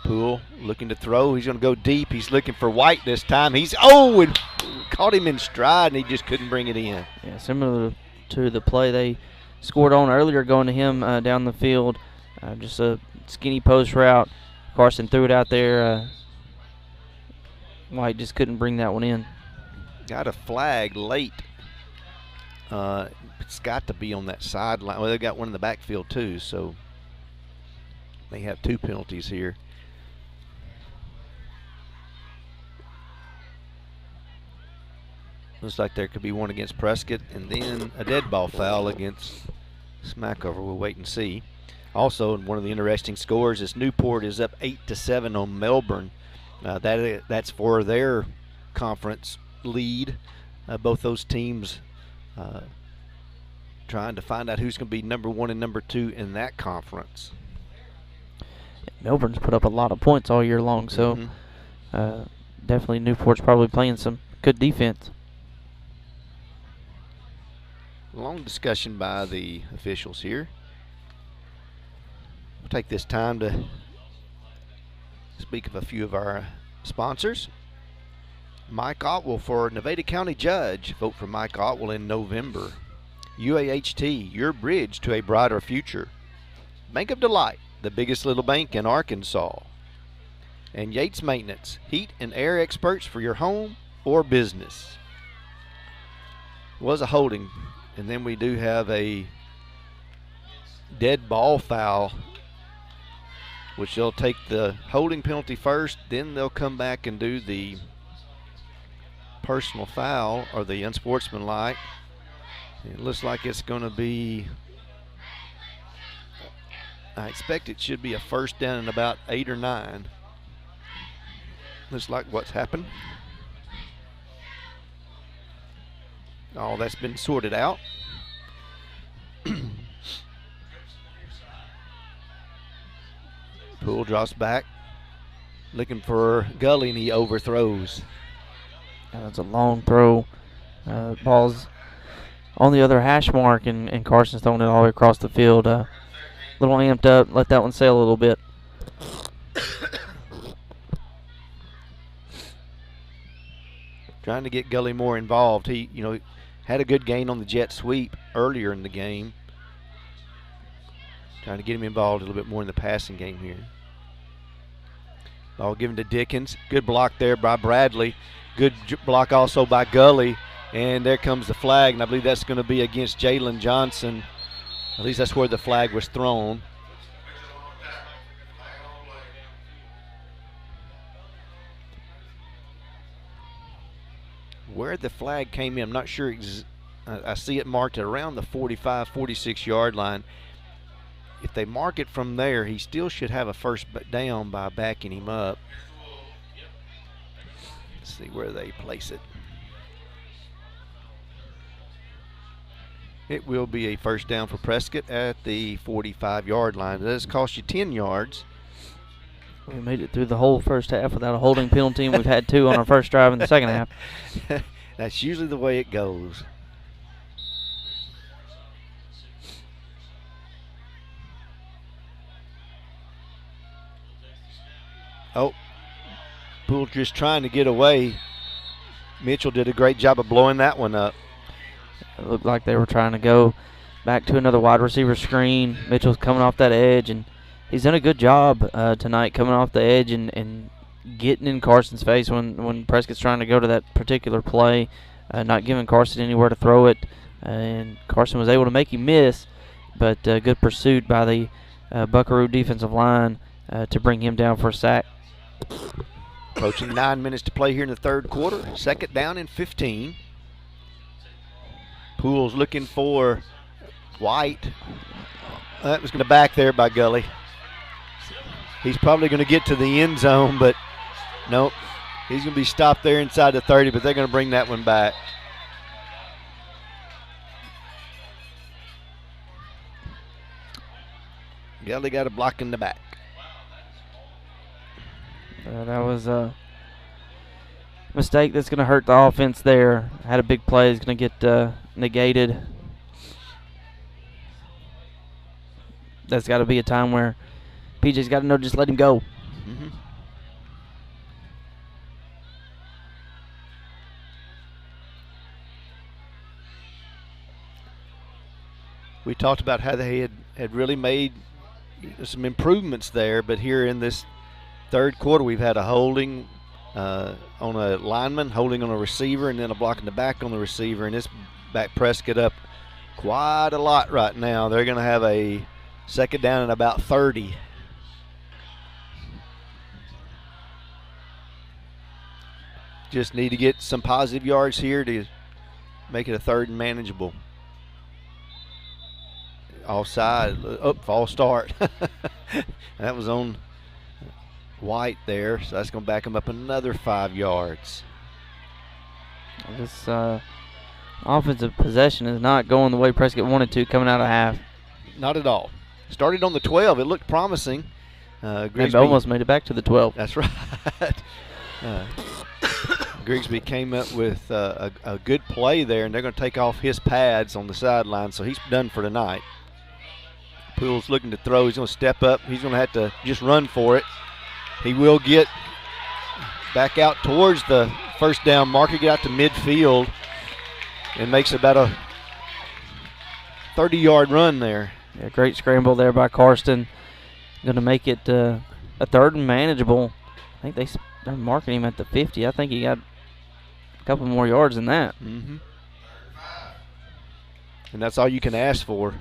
Poole looking to throw. He's going to go deep. He's looking for White this time. He's and caught him in stride, and he just couldn't bring it in. Yeah, similar to the play they scored on earlier, going to him down the field. Just a skinny post route. Carson threw it out there. White just couldn't bring that one in. Got a flag late. It's got to be on that sideline. Well, they got one in the backfield too, so they have 2 penalties here. Looks like there could be one against Prescott and then a dead ball foul against Smackover. We'll wait and see. Also, one of the interesting scores is Newport is up 8-7 on Melbourne. That's for their conference lead. Both those teams trying to find out who's going to be number 1 and number 2 in that conference. Melbourne's put up a lot of points all year long, so definitely Newport's probably playing some good defense. Long discussion by the officials here. We'll take this time to speak of a few of our sponsors. Mike Otwell for Nevada County Judge. Vote for Mike Otwell in November. UAHT, your bridge to a brighter future. Bank of Delight, the biggest little bank in Arkansas. And Yates Maintenance, heat and air experts for your home or business. Was a holding. And then we do have a dead ball foul, which they'll take the holding penalty first, then they'll come back and do the personal foul or the unsportsmanlike. It looks like it's going to be, I expect it should be a 1st down and about 8 or 9. Looks like what's happened. All that's been sorted out. Poole drops back, looking for Gully, and he overthrows. That's a long throw. Ball's on the other hash mark, and Carson's throwing it all the way across the field. A little amped up. Let that one sail a little bit. Trying to get Gully more involved. He, had a good gain on the jet sweep earlier in the game. Trying to get him involved a little bit more in the passing game here. Ball given to Dickens. Good block there by Bradley. Good block also by Gully. And there comes the flag, and I believe that's going to be against Jalen Johnson. At least that's where the flag was thrown. Where the flag came in, I'm not sure. I see it marked around the 45, 46-yard line. If they mark it from there, he still should have a first down by backing him up. Let's see where they place it. It will be a first down for Prescott at the 45-yard line. It does cost you 10 yards. We made it through the whole first half without a holding penalty, and we've had 2 on our first drive in the second half. That's usually the way it goes. Oh, Poole just trying to get away. Mitchell did a great job of blowing that one up. It looked like they were trying to go back to another wide receiver screen. Mitchell's coming off that edge, and he's done a good job tonight coming off the edge and getting in Carson's face when Prescott's trying to go to that particular play, not giving Carson anywhere to throw it. And Carson was able to make him miss, but good pursuit by the Buckaroo defensive line to bring him down for a sack. Approaching 9 minutes to play here in the third quarter. Second down and 15. Poole's looking for White. That was going to back there by Gully. He's probably going to get to the end zone, but nope. He's going to be stopped there inside the 30, but they're going to bring that one back. Gully got a block in the back. That was a mistake that's going to hurt the offense there. Had a big play. It's going to get negated. That's got to be a time where PJ's got to know just let him go. Mm-hmm. We talked about how they had really made some improvements there, but here in this third quarter, we've had a holding on a lineman, holding on a receiver, and then a block in the back on the receiver, and this back Prescott up quite a lot right now. They're going to have a second down and about 30. Just need to get some positive yards here to make it a third and manageable. Offside, false start. That was on White there, so that's going to back him up another 5 yards. This offensive possession is not going the way Prescott wanted to coming out of half. Not at all. Started on the 12. It looked promising. Grigsby almost made it back to the 12. That's right. Grigsby came up with a good play there, and they're going to take off his pads on the sideline, so he's done for tonight. Poole's looking to throw. He's going to step up. He's going to have to just run for it. He will get back out towards the first down marker, get out to midfield, and makes about a 30-yard run there. Yeah, great scramble there by Karsten. Going to make it a third and manageable. I think they're marking him at the 50. I think he got a couple more yards than that. Mm-hmm. And that's all you can ask for.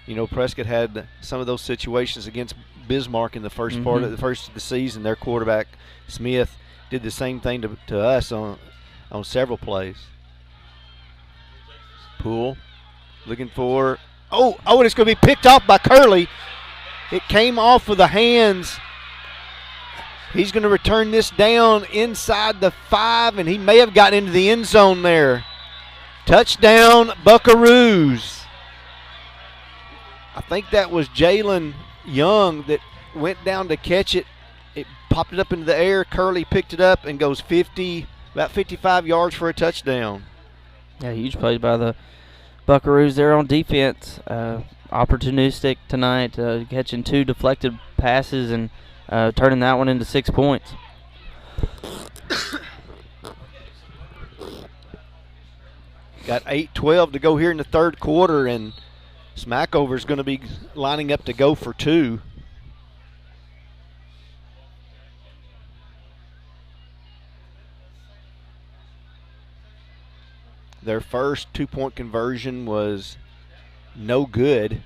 You know, Prescott had some of those situations against Bismarck in the first part of the season. Their quarterback Smith did the same thing to us on several plays. Poole looking for and it's going to be picked off by Curley. It came off of the hands. He's going to return this down inside the 5, and he may have gotten into the end zone there. Touchdown, Buckaroos. I think that was Jalen Young that went down to catch it. It popped it up into the air. Curley picked it up and goes about 55 yards for a touchdown. Yeah, huge plays by the Buckaroos there on defense. Opportunistic tonight, catching 2 deflected passes and turning that one into 6 points. Got 8:12 to go here in the third quarter, and Smackover's going to be lining up to go for 2. Their first 2-point conversion was no good.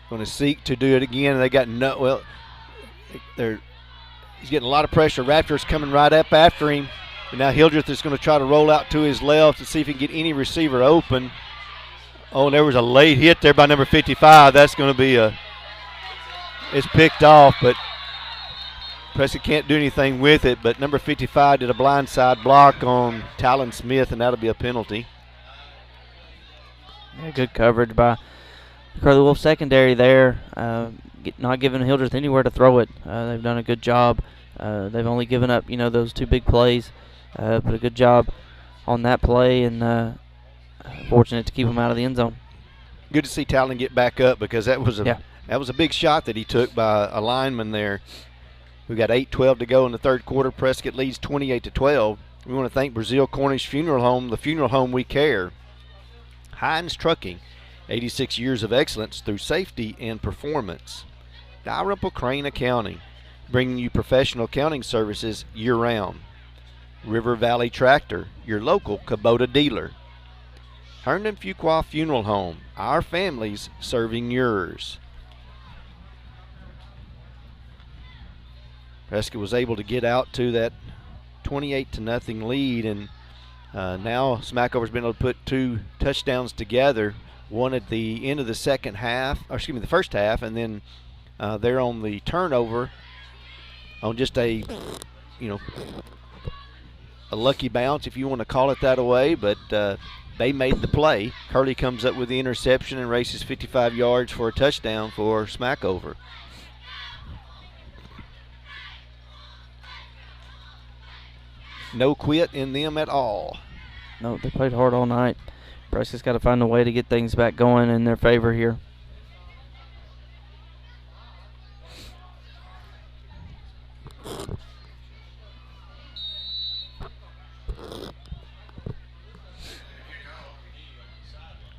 Going to seek to do it again. They got he's getting a lot of pressure. Raptors coming right up after him. And now Hildreth is going to try to roll out to his left to see if he can get any receiver open. Oh, and there was a late hit there by number 55. That's going to be it's picked off, but Prescott can't do anything with it. But number 55 did a blindside block on Talon Smith, and that'll be a penalty. Yeah, good coverage by the Curly Wolf secondary there. Not giving Hildreth anywhere to throw it. They've done a good job. They've only given up, those 2 big plays. But a good job on that play, and fortunate to keep him out of the end zone. Good to see Talon get back up, because that was a big shot that he took by a lineman there. We got 8:12 to go in the third quarter. Prescott leads 28-12. We want to thank Brazil Cornish Funeral Home, the funeral home we care. Hines Trucking, 86 years of excellence through safety and performance. Dalrymple Crane Accounting, bringing you professional accounting services year-round. River Valley Tractor, your local Kubota dealer. Herndon Fuqua Funeral Home, our families serving yours. Prescott was able to get out to that 28-0 lead, and now Smackover's been able to put 2 touchdowns together, one at the end of the the first half, and then they're on the turnover on just a lucky bounce, if you want to call it that way, but they made the play. Curley comes up with the interception and races 55 yards for a touchdown for Smackover. No quit in them at all. No, they played hard all night. Prescott's got to find a way to get things back going in their favor here.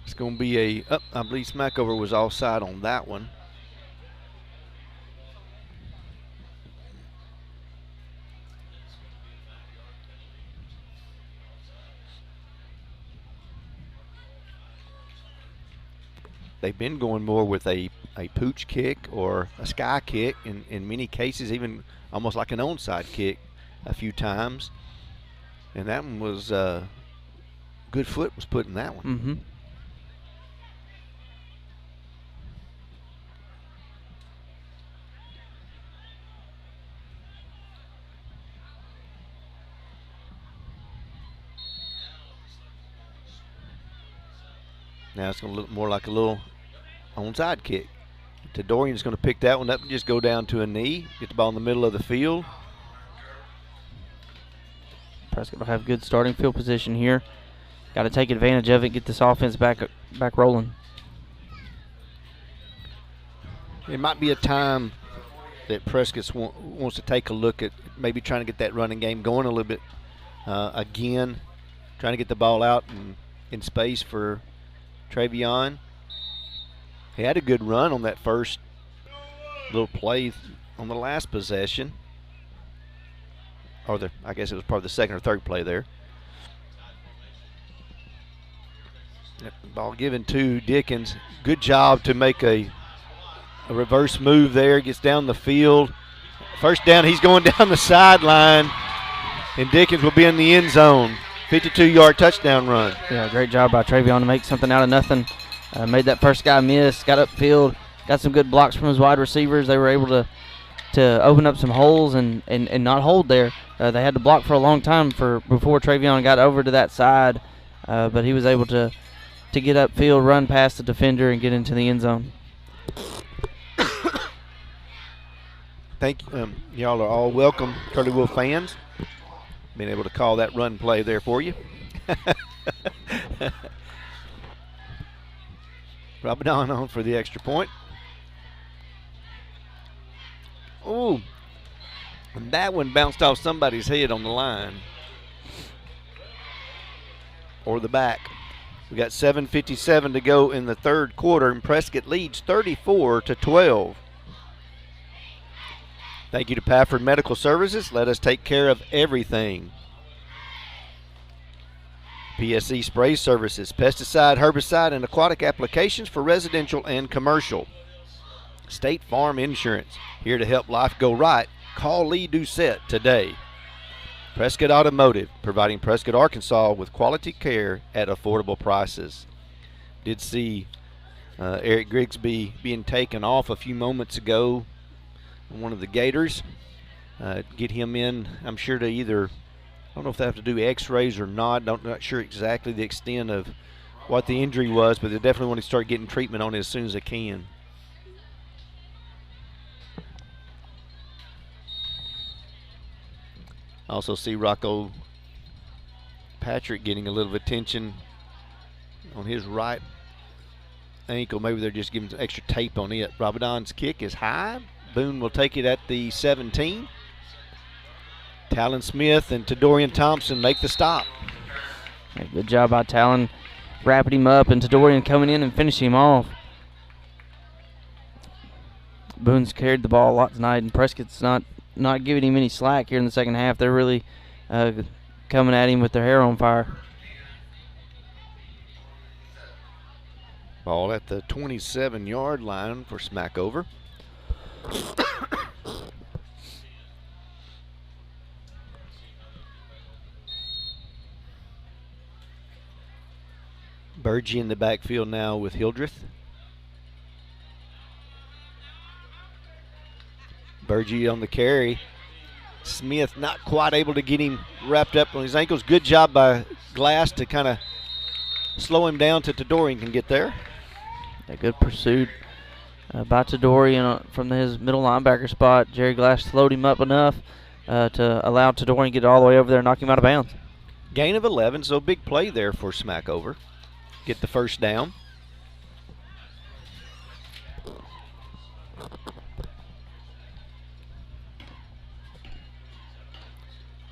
It's going to be I believe Smackover was offside on that one. They've been going more with a pooch kick or a sky kick, in many cases even almost like an onside kick a few times. And that one was good foot was put in that one. Mm-hmm. Now it's going to look more like a little onside kick. Dorian's going to pick that one up and just go down to a knee, get the ball in the middle of the field. Prescott will have good starting field position here. Got to take advantage of it, get this offense back rolling. It might be a time that Prescott wants to take a look at maybe trying to get that running game going a little bit again, trying to get the ball out in space for Travion. He had a good run on that first little play on the last possession. I guess it was probably the second or third play there. Ball given to Dickens. Good job to make a reverse move there. Gets down the field. First down, he's going down the sideline, and Dickens will be in the end zone. 52-yard touchdown run. Yeah, great job by Travion to make something out of nothing. Made that first guy miss, got upfield, got some good blocks from his wide receivers. They were able to open up some holes and not hold there. They had to block for a long time before Travion got over to that side, but he was able to get upfield, run past the defender, and get into the end zone. Thank you. Y'all are all welcome, Curly Wolf fans. Being able to call that run play there for you. Rabadon on for the extra point. Oh, and that one bounced off somebody's head on the line. Or the back. We got 7:57 to go in the third quarter, and Prescott leads 34-12. Thank you to Pafford Medical Services. Let us take care of everything. PSE Spray Services, pesticide, herbicide, and aquatic applications for residential and commercial. State Farm Insurance, here to help life go right. Call Lee Doucette today. Prescott Automotive, providing Prescott, Arkansas with quality care at affordable prices. Did see Eric Grigsby being taken off a few moments ago, one of the Gators. Get him in, I'm sure, to either, I don't know if they have to do x-rays or not. Not sure exactly the extent of what the injury was, but they definitely want to start getting treatment on it as soon as they can. I also see Rocco Patrick getting a little attention on his right ankle. Maybe they're just giving some extra tape on it. Rabadon's kick is high. Boone will take it at the 17. Talon Smith and Tadorian Thompson make the stop. Good job by Talon, wrapping him up, and Tadorian coming in and finishing him off. Boone's carried the ball a lot tonight, and Prescott's not giving him any slack here in the second half. They're really coming at him with their hair on fire. Ball at the 27-yard line for Smackover. Burgee in the backfield now with Hildreth. Burgee on the carry. Smith not quite able to get him wrapped up on his ankles. Good job by Glass to kind of slow him down to Tadorian can get there. A good pursuit by Tadorian from his middle linebacker spot. Jerry Glass slowed him up enough to allow Tadorian to get all the way over there and knock him out of bounds. Gain of 11, so big play there for Smackover. Get the first down.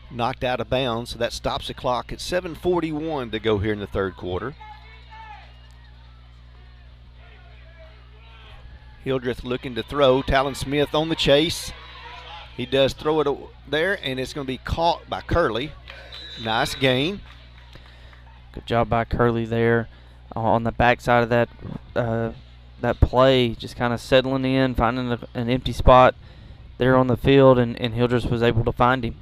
Knocked out of bounds, so that stops the clock at 7:41 to go here in the third quarter. Hildreth looking to throw. Talon Smith on the chase. He does throw it there, and it's going to be caught by Curley. Nice gain. Good job by Curley there on the backside of that play, just kind of settling in, finding an empty spot there on the field, and Hildreth was able to find him.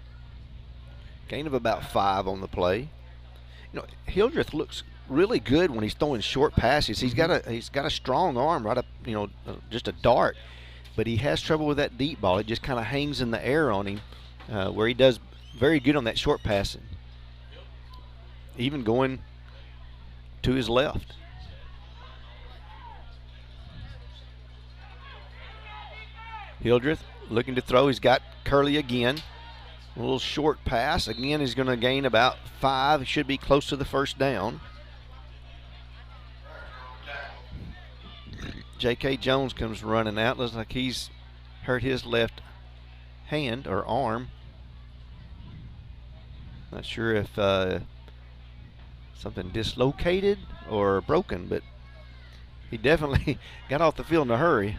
Gain of about 5 on the play. You know, Hildreth looks really good when he's throwing short passes. He's got a strong arm, right up, just a dart. But he has trouble with that deep ball. It just kind of hangs in the air on him, where he does very good on that short passing, even going to his left. Hildreth looking to throw. He's got Curley again. A little short pass. Again, he's going to gain about 5. He should be close to the first down. J.K. Jones comes running out. Looks like he's hurt his left hand or arm. Not sure if something dislocated or broken, but he definitely got off the field in a hurry.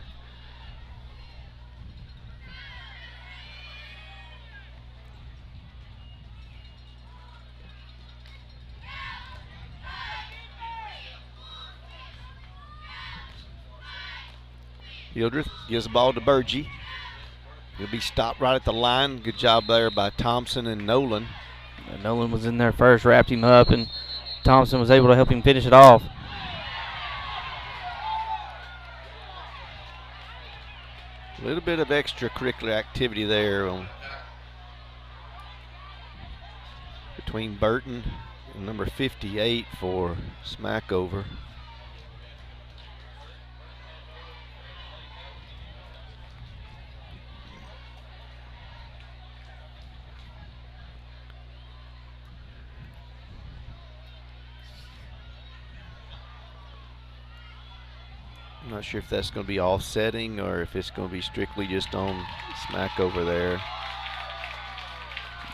Hildreth gives the ball to Burgee. He'll be stopped right at the line. Good job there by Thompson and Nolan. Nolan was in there first, wrapped him up, and Thompson was able to help him finish it off. A little bit of extracurricular activity there between Burton and number 58 for Smackover. I'm not sure if that's going to be offsetting or if it's going to be strictly just on Smackover there.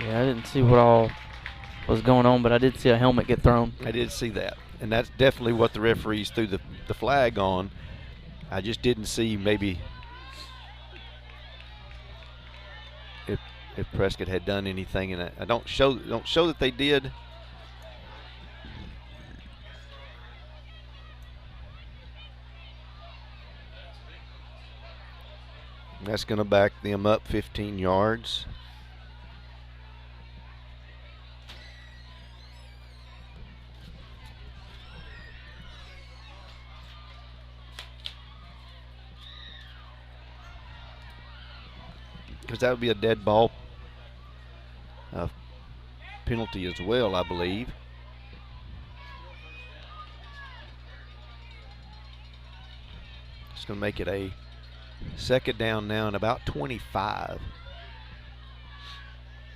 Yeah, I didn't see what all was going on, but I did see a helmet get thrown. I did see that, and that's definitely what the referees threw the flag on. I just didn't see maybe if Prescott had done anything, and I don't show that they did. That's going to back them up 15 yards. Because that would be a dead ball penalty as well, I believe. It's going to make it a second down now and about 25.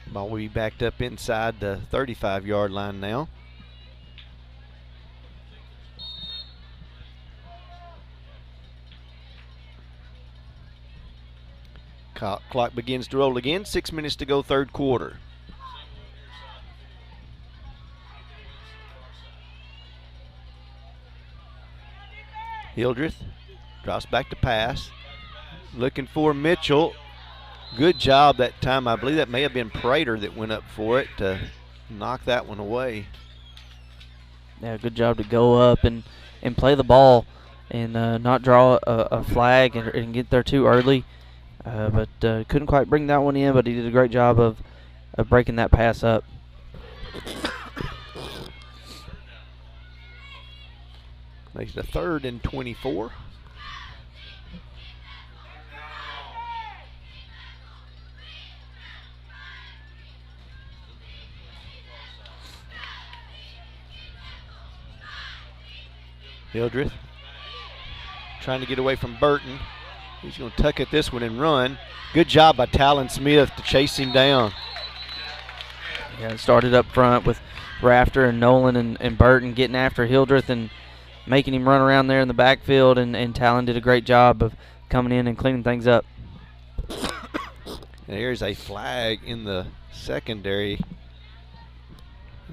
Ball will be backed up inside the 35-yard line now. Clock begins to roll again. 6 minutes to go, third quarter. Hildreth drops back to pass. Looking for Mitchell. Good job that time. I believe that may have been Prater that went up for it to knock that one away. Yeah, good job to go up and play the ball and not draw a flag and get there too early. But couldn't quite bring that one in, but he did a great job of breaking that pass up. Makes it a 3rd and 24. Hildreth trying to get away from Burton. He's going to tuck at this one and run. Good job by Talon Smith to chase him down. Yeah, it started up front with Rafter and Nolan and Burton getting after Hildreth and making him run around there in the backfield, and Talon did a great job of coming in and cleaning things up. There's a flag in the secondary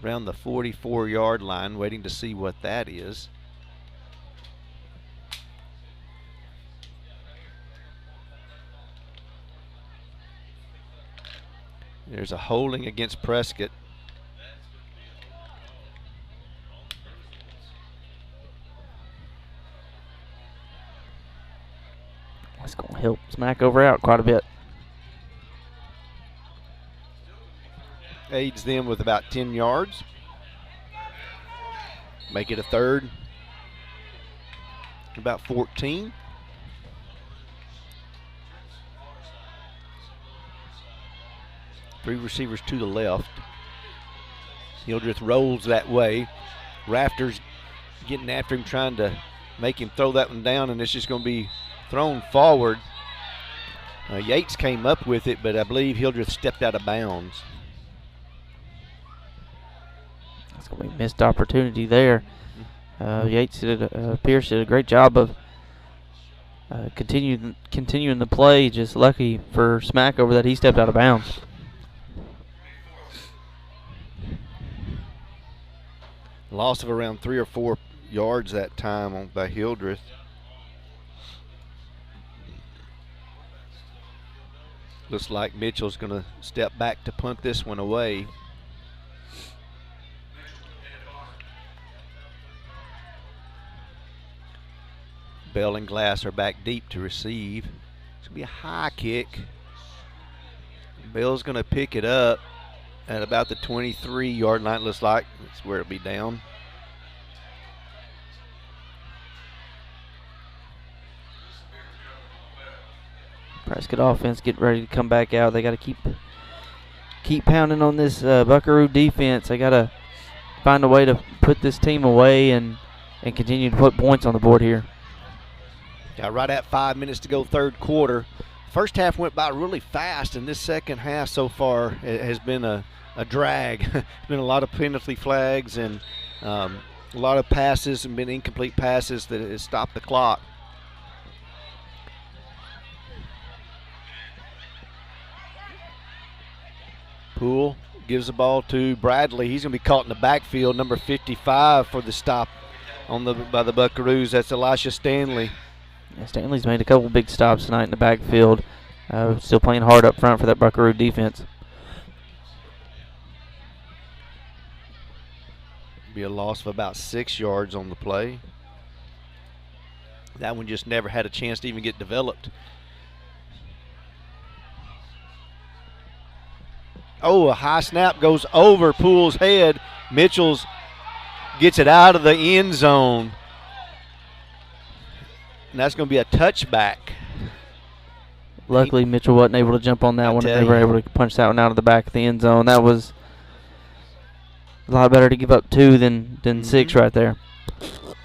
around the 44-yard line, waiting to see what that is. There's a holding against Prescott. That's going to help Smackover out quite a bit. Aids them with about 10 yards. Make it a 3rd. About 14. Three receivers to the left. Hildreth rolls that way. Rafter's getting after him, trying to make him throw that one down, and it's just going to be thrown forward. Yates came up with it, but I believe Hildreth stepped out of bounds. That's going to be a missed opportunity there. Yates Pierce did a great job of continuing the play. Just lucky for Smackover that he stepped out of bounds. Loss of around 3 or 4 yards that time by Hildreth. Looks like Mitchell's going to step back to punt this one away. Bell and Glass are back deep to receive. It's going to be a high kick. Bell's going to pick it up at about the 23-yard line, looks like. That's where it'll be down. Prescott offense getting ready to come back out. They got to keep pounding on this Buckaroo defense. They got to find a way to put this team away and continue to put points on the board here. Got right at 5 minutes to go, third quarter. First half went by really fast, and this second half so far has been a drag. It's been a lot of penalty flags and a lot of passes and been incomplete passes that has stopped the clock. Poole gives the ball to Bradley. He's going to be caught in the backfield, number 55 for the stop by the Buckaroos. That's Elisha Stanley. Yeah, Stanley's made a couple big stops tonight in the backfield. Still playing hard up front for that Buckaroo defense. Be a loss of about 6 yards on the play. That one just never had a chance to even get developed. Oh, a high snap goes over Poole's head. Mitchell's gets it out of the end zone. And that's going to be a touchback. Luckily, Mitchell wasn't able to jump on that one. They were able to punch that one out of the back of the end zone. That was a lot better to give up 2 than 6 right there.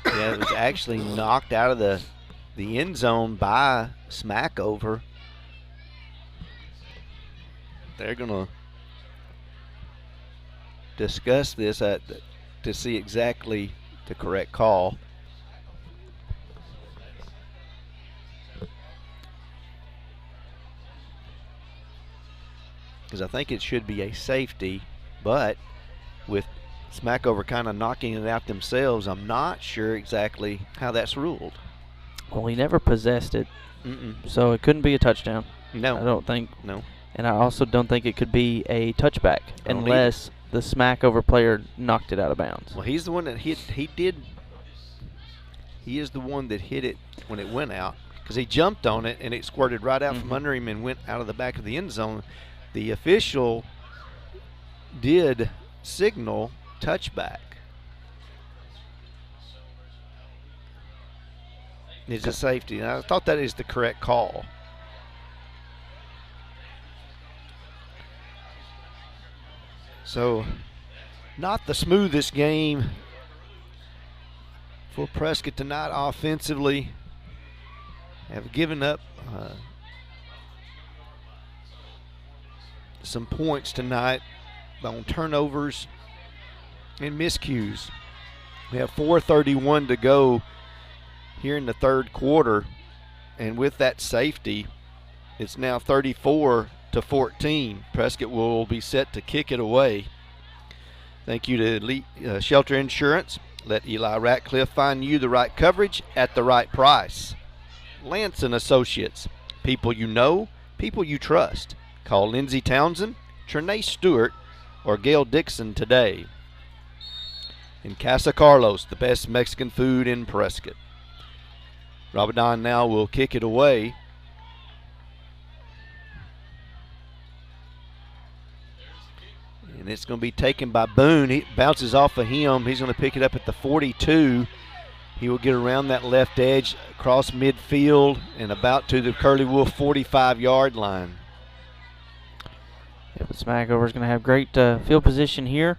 Yeah, it was actually knocked out of the end zone by Smackover. They're going to discuss this to see exactly the correct call. Because I think it should be a safety, but with Smackover kind of knocking it out themselves, I'm not sure exactly how that's ruled. Well, he never possessed it, so it couldn't be a touchdown. No. I don't think. No. And I also don't think it could be a touchback unless the Smackover player knocked it out of bounds. Well, he's the one that hit. He is the one that hit it when it went out, because he jumped on it and it squirted right out from under him and went out of the back of the end zone. The official did signal touchback. It's a safety, and I thought that is the correct call. So, not the smoothest game for Prescott tonight offensively. Have given up some points tonight on turnovers and miscues. We have 4:31 to go here in the third quarter, and with that safety, it's now 34-14. Prescott will be set to kick it away. Thank you to Elite Shelter Insurance. Let Eli Ratcliffe find you the right coverage at the right price. Lance and Associates, people you know, people you trust. Call Lindsey Townsend, Trinae Stewart, or Gail Dixon today. In Casa Carlos, the best Mexican food in Prescott. Rabadon now will kick it away. And it's going to be taken by Boone. He bounces off of him. He's going to pick it up at the 42. He will get around that left edge, across midfield, and about to the Curly Wolf 45-yard line. Yeah, but Smackover's going to have great field position here.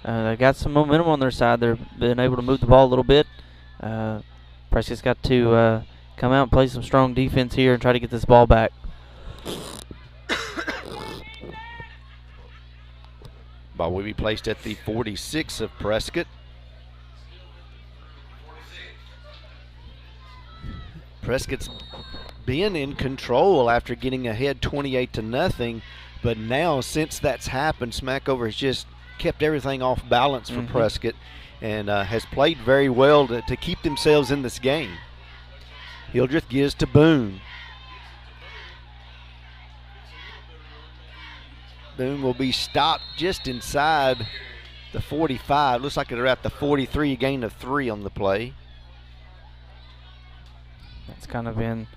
They got some momentum on their side. They've been able to move the ball a little bit. Prescott's got to come out and play some strong defense here and try to get this ball back. Ball will be placed at the 46 of Prescott. Prescott's been in control after getting ahead 28-0, but now since that's happened, Smackover has just kept everything off balance for Prescott and has played very well to keep themselves in this game. Hildreth gives to Boone. Boone will be stopped just inside the 45. Looks like they're at the 43, a gain of 3 on the play. That's kind of been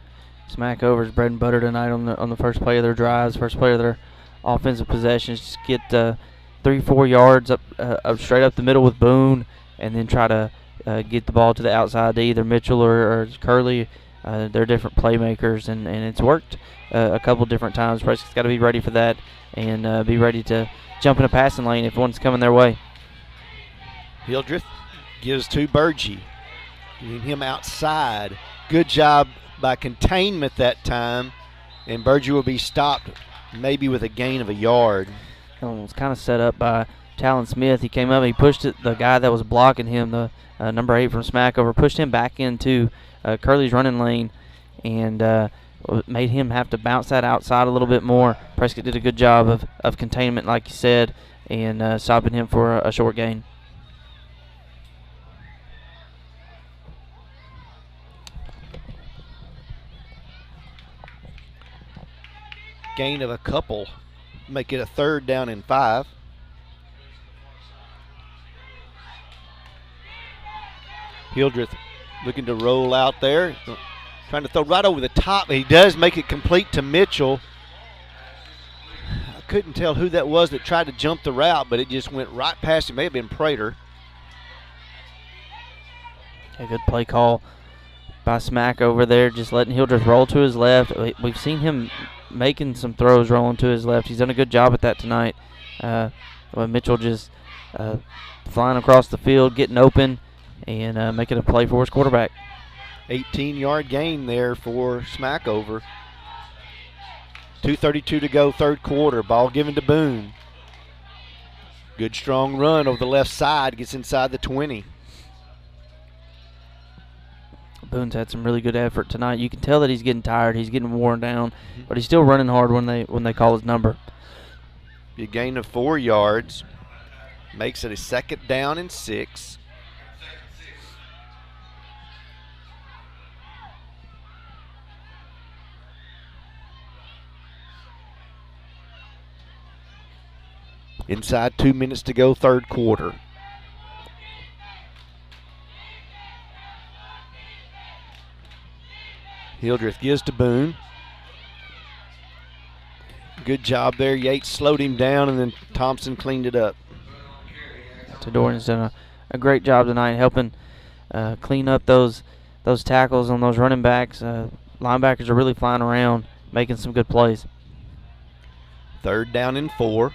Smackover's bread and butter tonight on the first play of their drives, first play of their offensive possessions. Just get 3-4 yards up straight up the middle with Boone, and then try to get the ball to the outside to either Mitchell or Curly. They're different playmakers, and it's worked a couple different times. Prescott's got to be ready for that and be ready to jump in a passing lane if one's coming their way. Hildreth gives to Burgee, getting him outside. Good job by containment that time, and Burgee will be stopped maybe with a gain of a yard. It was kind of set up by Talon Smith. He came up, he pushed it, the guy that was blocking him, the number 8 from Smackover, pushed him back into Curly's running lane and made him have to bounce that outside a little bit more. Prescott did a good job of containment, like you said, and stopping him for a short gain. Gain of a couple, make it a 3rd down and 5. Hildreth looking to roll out there, trying to throw right over the top. He does make it complete to Mitchell. couldn't tell who that was that tried to jump the route, but it just went right past him. May have been Prater. A good play call by Smack over there, just letting Hildreth roll to his left. We've seen him making some throws rolling to his left. He's done a good job at that tonight. Mitchell just flying across the field, getting open, and making a play for his quarterback. 18-yard gain there for Smackover. 2:32 to go, third quarter. Ball given to Boone. Good strong run over the left side, gets inside the 20. Boone's had some really good effort tonight. You can tell that he's getting tired. He's getting worn down, but he's still running hard when they call his number. A gain of 4 yards. Makes it a 2nd down and 6. Inside 2 minutes to go, third quarter. Hildreth gives to Boone. Good job there. Yates slowed him down, and then Thompson cleaned it up. Dorian's done a great job tonight helping clean up those tackles on those running backs. Linebackers are really flying around, making some good plays. 3rd down and 4.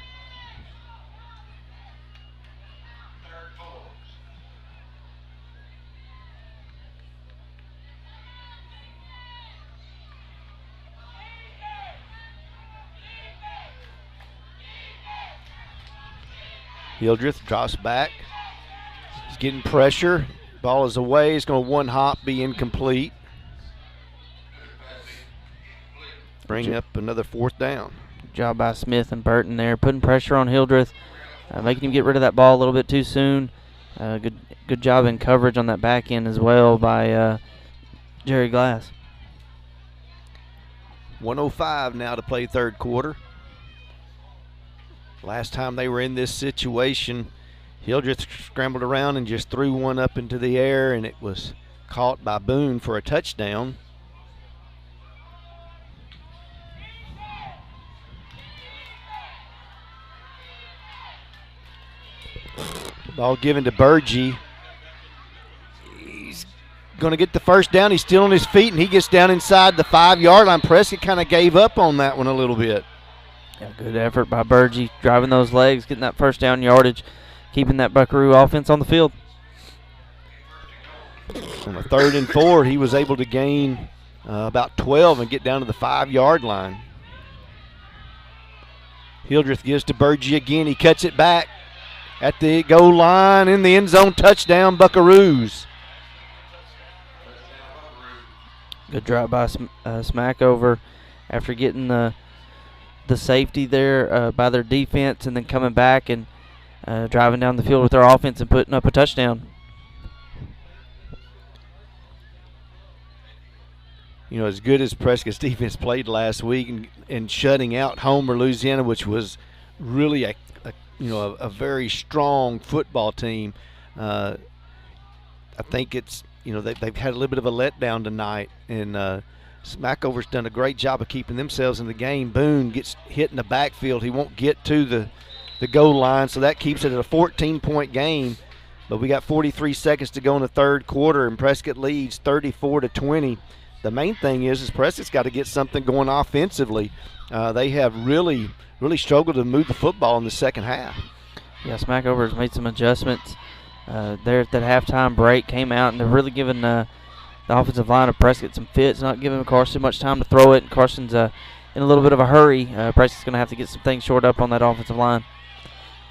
Hildreth drops back. He's getting pressure. Ball is away. It's going to one hop, be incomplete. Bring up another 4th down. Good job by Smith and Burton there, putting pressure on Hildreth, making him get rid of that ball a little bit too soon. Good job in coverage on that back end as well by Jerry Glass. 1:05 now to play third quarter. Last time they were in this situation, Hildreth scrambled around and just threw one up into the air, and it was caught by Boone for a touchdown. Ball given to Burgee. He's going to get the first down. He's still on his feet, and he gets down inside the 5-yard line. Prescott kind of gave up on that one a little bit. Yeah, good effort by Burgee, driving those legs, getting that first down yardage, keeping that Buckaroo offense on the field. On the 3rd and 4, he was able to gain about 12 and get down to the 5-yard line. Hildreth gives to Burgee again. He cuts it back at the goal line in the end zone. Touchdown, Buckaroos. Good drive by Smackover after getting the safety there by their defense, and then coming back and driving down the field with their offense and putting up a touchdown. You know, as good as Prescott's defense played last week and shutting out Homer, Louisiana, which was really a very strong football team, I think it's, they've had a little bit of a letdown tonight, and Smackover's done a great job of keeping themselves in the game. Boone gets hit in the backfield. He won't get to the goal line, so that keeps it at a 14-point game. But we got 43 seconds to go in the third quarter, and Prescott leads 34-20. The main thing is Prescott's got to get something going offensively. They have really struggled to move the football in the second half. Yeah, Smackover's made some adjustments there at that halftime break, came out, and they're really giving the offensive line of Prescott some fits, not giving Carson much time to throw it. Carson's in a little bit of a hurry. Prescott's going to have to get some things shored up on that offensive line.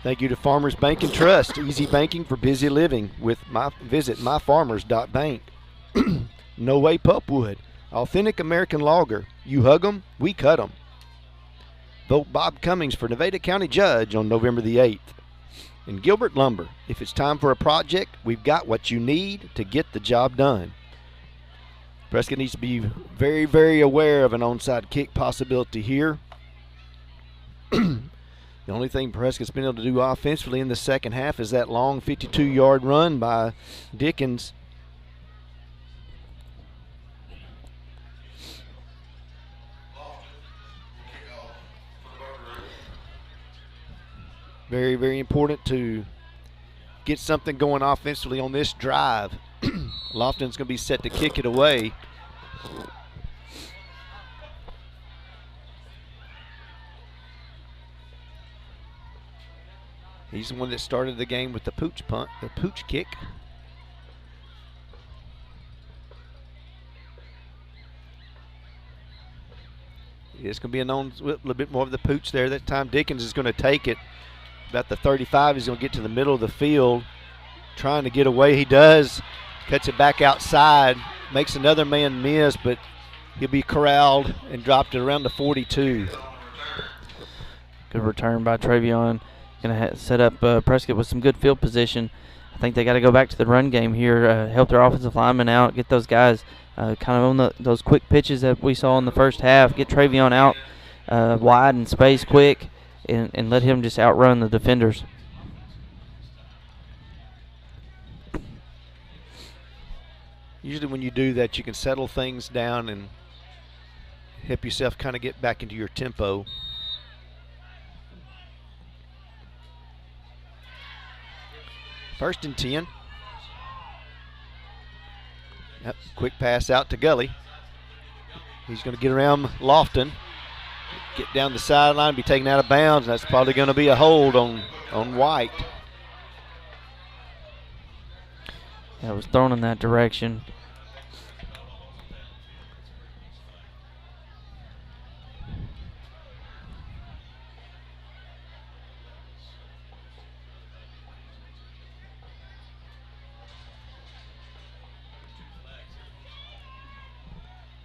Thank you to Farmers Bank and Trust. Easy banking for busy living. Visit myfarmers.bank. No Way Pulpwood. Authentic American lager. You hug 'em, we cut 'em. Vote Bob Cummings for Nevada County Judge on November the 8th. And Gilbert Lumber. If it's time for a project, we've got what you need to get the job done. Prescott needs to be very, very aware of an onside kick possibility here. The only thing Prescott's been able to do offensively in the second half is that long 52-yard run by Dickens. Very, very important to get something going offensively on this drive. Lofton's going to be set to kick it away. He's the one that started the game with the pooch punt, the pooch kick. It's going to be a little bit more of the pooch there. That time Dickens is going to take it about the 35. He's going to get to the middle of the field, trying to get away. He does. Cuts it back outside. Makes another man miss, but he'll be corralled and dropped it around the 42. Good return by Travion. Going to set up Prescott with some good field position. I think they got to go back to the run game here, help their offensive linemen out, get those guys kind of on those quick pitches that we saw in the first half, get Travion out wide in space quick, and let him just outrun the defenders. Usually when you do that, you can settle things down and help yourself kind of get back into your tempo. First and 10. Yep, quick pass out to Gully. He's going to get around Lofton, get down the sideline, be taken out of bounds. That's probably going to be a hold on White. Yeah, it was thrown in that direction.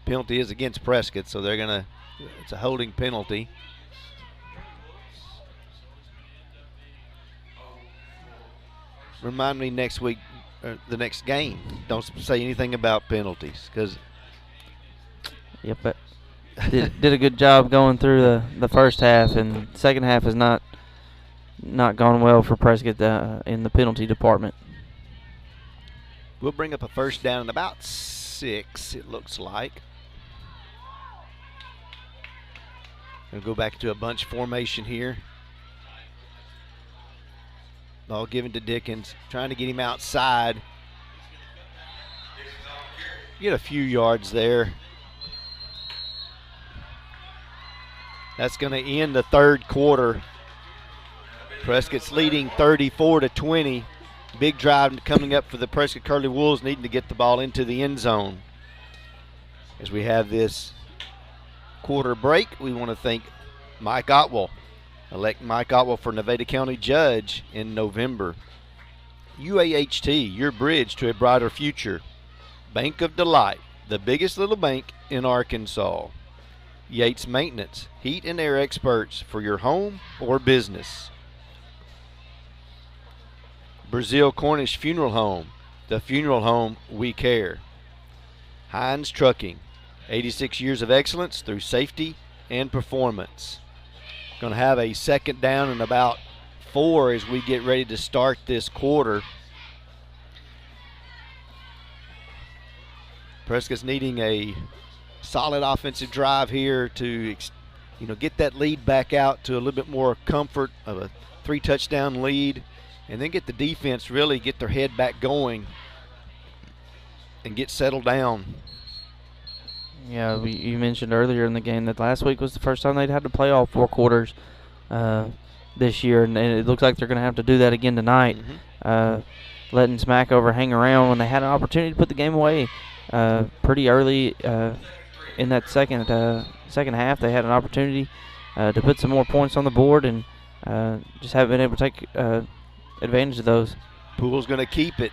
Penalty is against Prescott, so they're gonna. It's a holding penalty. Remind me next week, the next game. Don't say anything about penalties, because. Yep, but did a good job going through the first half, and second half has not gone well for Prescott in the penalty department. We'll bring up a first down in about 6. It looks like. Gonna go back to a bunch formation here. Ball given to Dickens, trying to get him outside. Get a few yards there. That's going to end the third quarter. Prescott's leading 34-20. Big drive coming up for the Prescott Curly Wolves, needing to get the ball into the end zone. As we have this quarter break, we want to thank Mike Otwell. Elect Mike Otwell for Nevada County Judge in November. UAHT, your bridge to a brighter future. Bank of Delight, the biggest little bank in Arkansas. Yates Maintenance, heat and air experts for your home or business. Brazil Cornish Funeral Home, the funeral home we care. Hines Trucking, 86 years of excellence through safety and performance. Going to have a second down and about 4 as we get ready to start this quarter. Prescott's needing a solid offensive drive here to get that lead back out to a little bit more comfort of a 3-touchdown lead, and then get the defense really get their head back going and get settled down. Yeah, you mentioned earlier in the game that last week was the first time they'd had to play all 4 quarters this year, and it looks like they're going to have to do that again tonight. Letting Smackover hang around when they had an opportunity to put the game away pretty early in that second half. They had an opportunity to put some more points on the board, and just haven't been able to take advantage of those. Poole's going to keep it.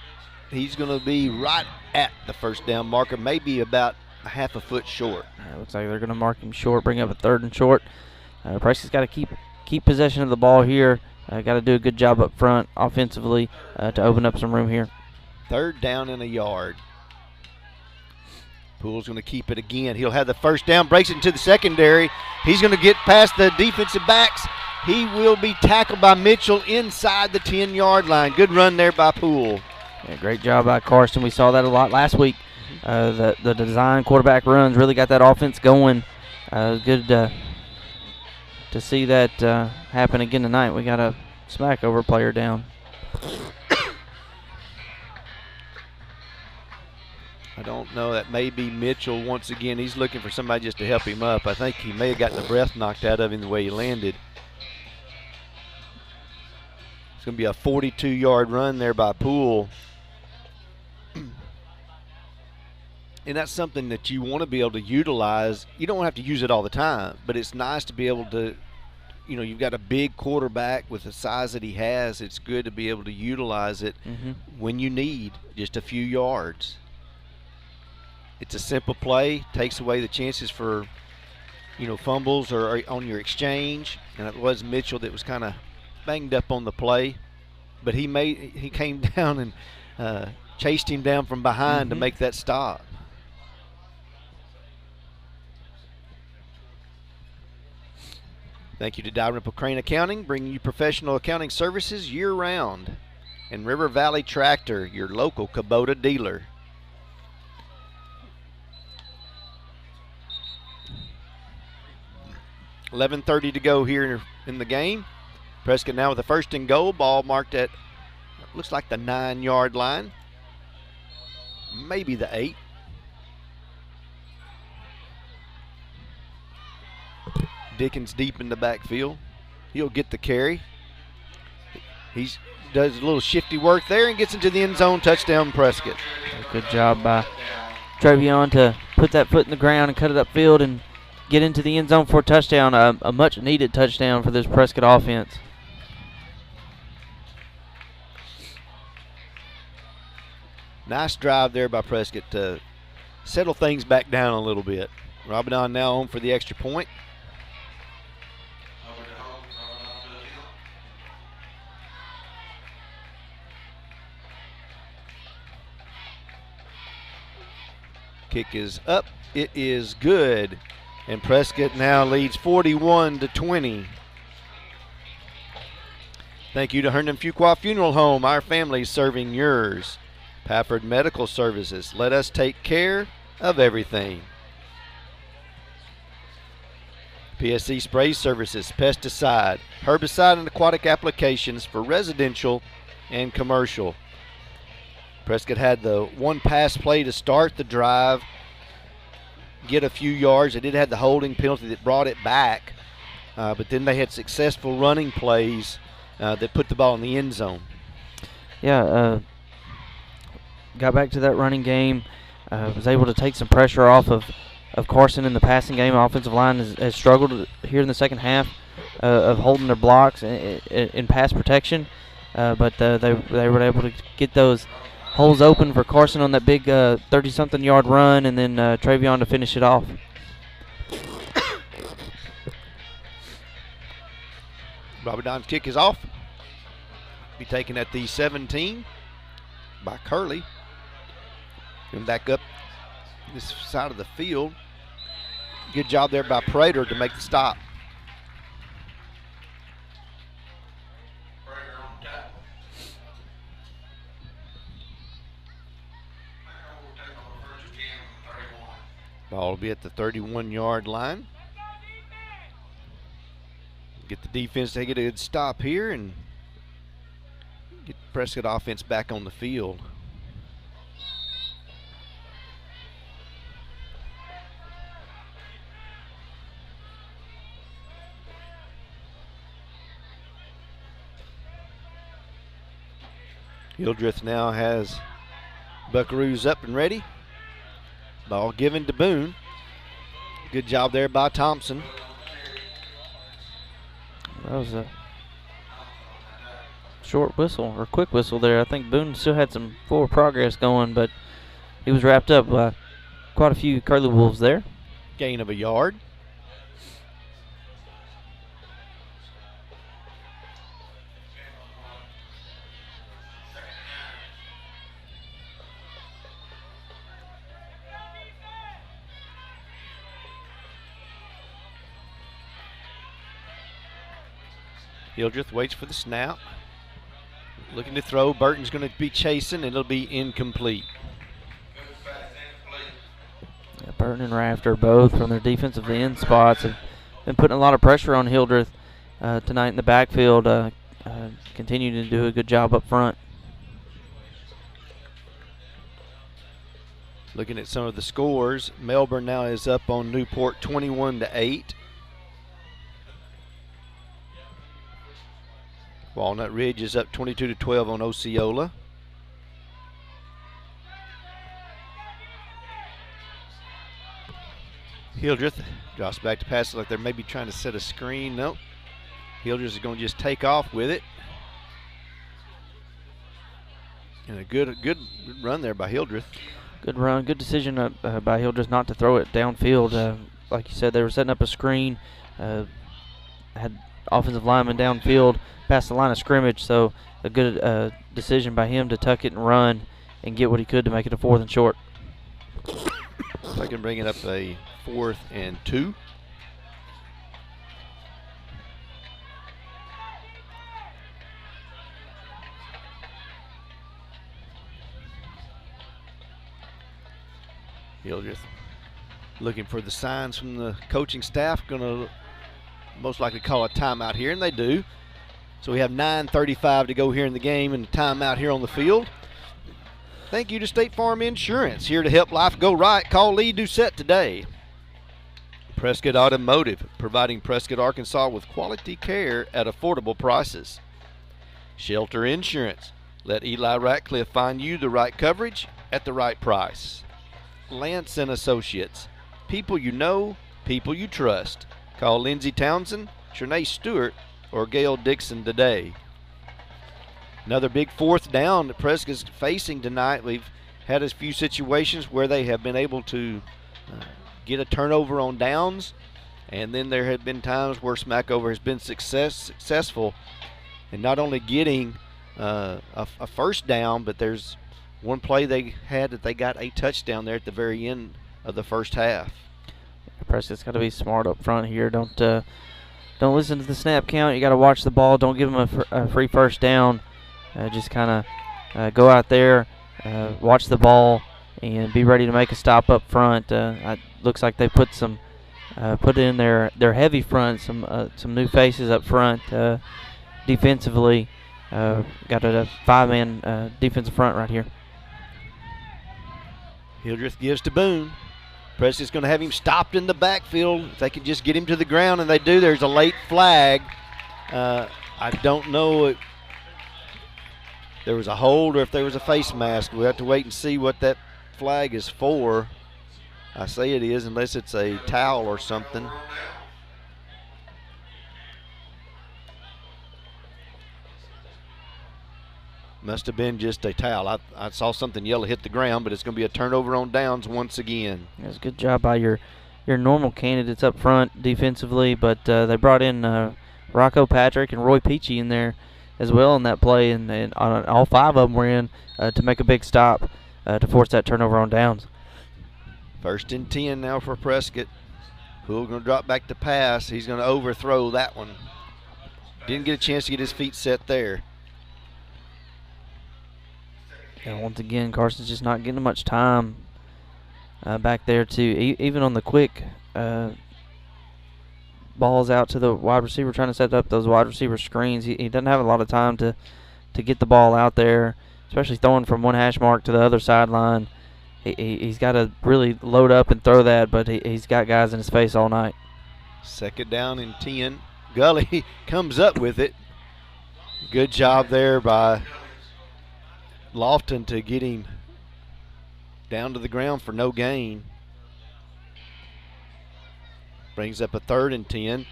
He's going to be right at the first down marker, maybe about a half a foot short. Looks like they're going to mark him short, bring up a 3rd and short. Prescott's got to keep possession of the ball here. Got to do a good job up front offensively to open up some room here. 3rd down and a yard. Poole's going to keep it again. He'll have the first down, breaks it into the secondary. He's going to get past the defensive backs. He will be tackled by Mitchell inside the 10-yard line. Good run there by Poole. Yeah, great job by Carson. We saw that a lot last week. The design quarterback runs really got that offense going. Good to see that happen again tonight. We got a Smackover player down. I don't know. That may be Mitchell once again. He's looking for somebody just to help him up. I think he may have gotten the breath knocked out of him the way he landed. It's going to be a 42-yard run there by Poole. And that's something that you want to be able to utilize. You don't have to use it all the time, but it's nice to be able to, you've got a big quarterback with the size that he has. It's good to be able to utilize it when you need just a few yards. It's a simple play, takes away the chances for, fumbles or on your exchange. And it was Mitchell that was kind of banged up on the play, but he came down and chased him down from behind to make that stop. Thank you to Dalrymple Crane Accounting, bringing you professional accounting services year-round. And River Valley Tractor, your local Kubota dealer. $11:30 to go here in the game. Prescott now with a 1st and goal. Ball marked at, looks like the 9-yard line. Maybe the 8. Dickens deep in the backfield. He'll get the carry. He does a little shifty work there and gets into the end zone. Touchdown, Prescott. Good job by Travion to put that foot in the ground and cut it upfield and get into the end zone for a touchdown. A much-needed touchdown for this Prescott offense. Nice drive there by Prescott to settle things back down a little bit. Robinson now home for the extra point. Kick is up. It is good. And Prescott now leads 41-20. Thank you to Herndon Fuqua Funeral Home, our family serving yours. Pafford Medical Services, let us take care of everything. PSC Spray Services, pesticide, herbicide, and aquatic applications for residential and commercial. Prescott had the one pass play to start the drive, get a few yards. They did have the holding penalty that brought it back, but then they had successful running plays that put the ball in the end zone. Yeah, got back to that running game, was able to take some pressure off of Carson in the passing game. Offensive line has struggled here in the second half of holding their blocks in pass protection, but they were able to get those holes open for Carson on that big 30-something yard run, and then Travion to finish it off. Robert Don's kick is off. Be taken at the 17 by Curley. And back up this side of the field. Good job there by Prater to make the stop. Ball will be at the 31-yard line. Get the defense to get a good stop here and get Prescott offense back on the field. Hildreth now has Buckaroos up and ready. Ball given to Boone. Good job there by Thompson. That was a short whistle or quick whistle there. I think Boone still had some forward progress going, but he was wrapped up by quite a few Curly Wolves there. Gain of a yard. Hildreth waits for the snap. Looking to throw. Burton's going to be chasing, and it'll be incomplete. Yeah, Burton and Rafter both from their defensive end spots have been putting a lot of pressure on Hildreth tonight in the backfield. continue to do a good job up front. Looking at some of the scores, Melbourne now is up on Newport 21-8. Walnut Ridge is up 22-12 on Osceola. Hildreth drops back to pass like they're maybe trying to set a screen. Nope. Hildreth is going to just take off with it. And a good run there by Hildreth. Good run, good decision by Hildreth not to throw it downfield. Like you said, they were setting up a screen, had offensive lineman downfield past the line of scrimmage, so a good decision by him to tuck it and run and get what he could to make it a 4th and short. So I can bring it up a 4th and 2. Hildreth looking for the signs from the coaching staff. Going to most likely call a timeout here, and they do. So we have 9:35 to go here in the game and a timeout here on the field. Thank you to State Farm Insurance. Here to help life go right. Call Lee Doucette today. Prescott Automotive, providing Prescott, Arkansas with quality care at affordable prices. Shelter Insurance. Let Eli Ratcliffe find you the right coverage at the right price. Lance and Associates. People you know, people you trust. Call Lindsey Townsend, Trinae Stewart, or Gail Dixon today. Another big 4th down that Prescott's facing tonight. We've had a few situations where they have been able to get a turnover on downs, and then there have been times where Smackover has been successful in not only getting a 1st down, but there's one play they had that they got a touchdown there at the very end of the 1st half. Prescott's got to be smart up front here. Don't listen to the snap count. You got to watch the ball. Don't give them a free 1st down. Just kind of go out there, watch the ball, and be ready to make a stop up front. Looks like they put in their heavy front, some new faces up front defensively. Got a 5-man defensive front right here. Hildreth gives to Boone. Prescott's going to have him stopped in the backfield. If they can just get him to the ground, and they do. There's a late flag. I don't know if there was a hold or if there was a face mask. We'll have to wait and see what that flag is for. I say it is, unless it's a towel or something. Must have been just a towel. I saw something yellow hit the ground, but it's going to be a turnover on downs once again. That's a good job by your normal candidates up front defensively, but they brought in Rocco Patrick and Roy Peachy in there as well in that play, and all 5 of them were in to make a big stop to force that turnover on downs. 1st and 10 now for Prescott. Poole going to drop back to pass. He's going to overthrow that one. Didn't get a chance to get his feet set there. And once again, Carson's just not getting much time back there too. Even on the quick balls out to the wide receiver, trying to set up those wide receiver screens, he doesn't have a lot of time to get the ball out there, especially throwing from one hash mark to the other sideline. He's got to really load up and throw that, but he's got guys in his face all night. 2nd down and 10. Gully comes up with it. Good job there by Lofton to get him down to the ground for no gain. Brings up a 3rd and 10.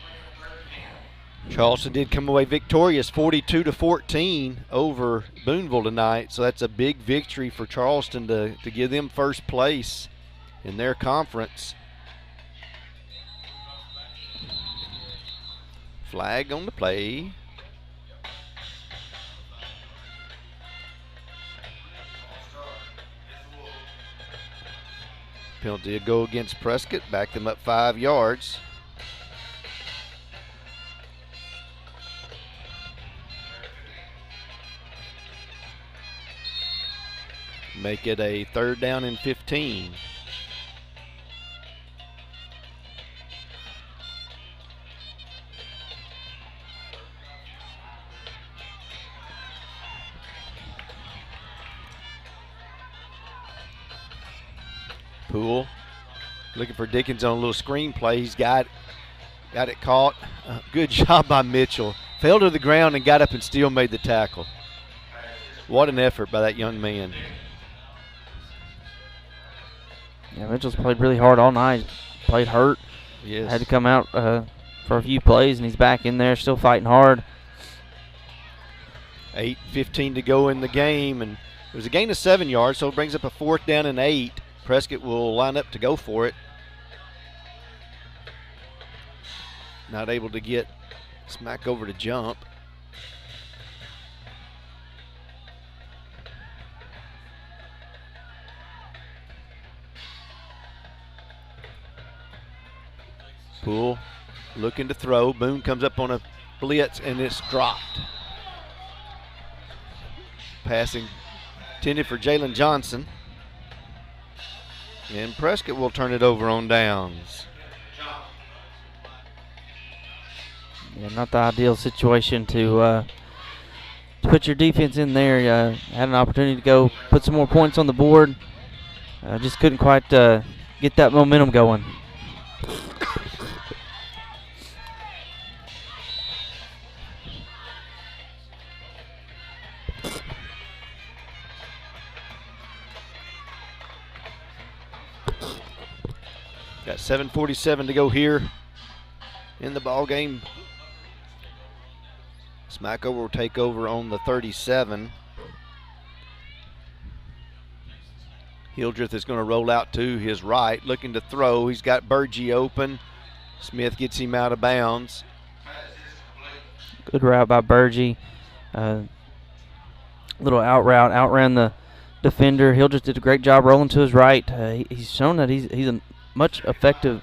Charleston did come away victorious, 42-14 over Booneville tonight. So that's a big victory for Charleston to give them 1st place in their conference. Flag on the play. Penalty to go against Prescott, back them up 5 yards. Make it a 3rd down and 15. Poole looking for Dickens on a little screen play. He's got it caught. Good job by Mitchell. Fell to the ground and got up and still made the tackle. What an effort by that young man. Yeah, Mitchell's played really hard all night. Played hurt. Yes. Had to come out for a few plays, and he's back in there still fighting hard. 8:15 to go in the game, and it was a gain of 7 yards, so it brings up a 4th down and 8. Prescott will line up to go for it. Not able to get Smackover to jump. Poole looking to throw. Boone comes up on a blitz, and it's dropped. Passing intended for Jalen Johnson. And Prescott will turn it over on downs. Yeah, not the ideal situation to put your defense in there. Had an opportunity to go put some more points on the board. Just couldn't quite get that momentum going. Got 7:47 to go here in the ball game. Smackover will take over on the 37. Hildreth is going to roll out to his right, looking to throw. He's got Burgee open. Smith gets him out of bounds. Good route by Burgee. Little out route, outran the defender. Hildreth did a great job rolling to his right. He's shown that he's a much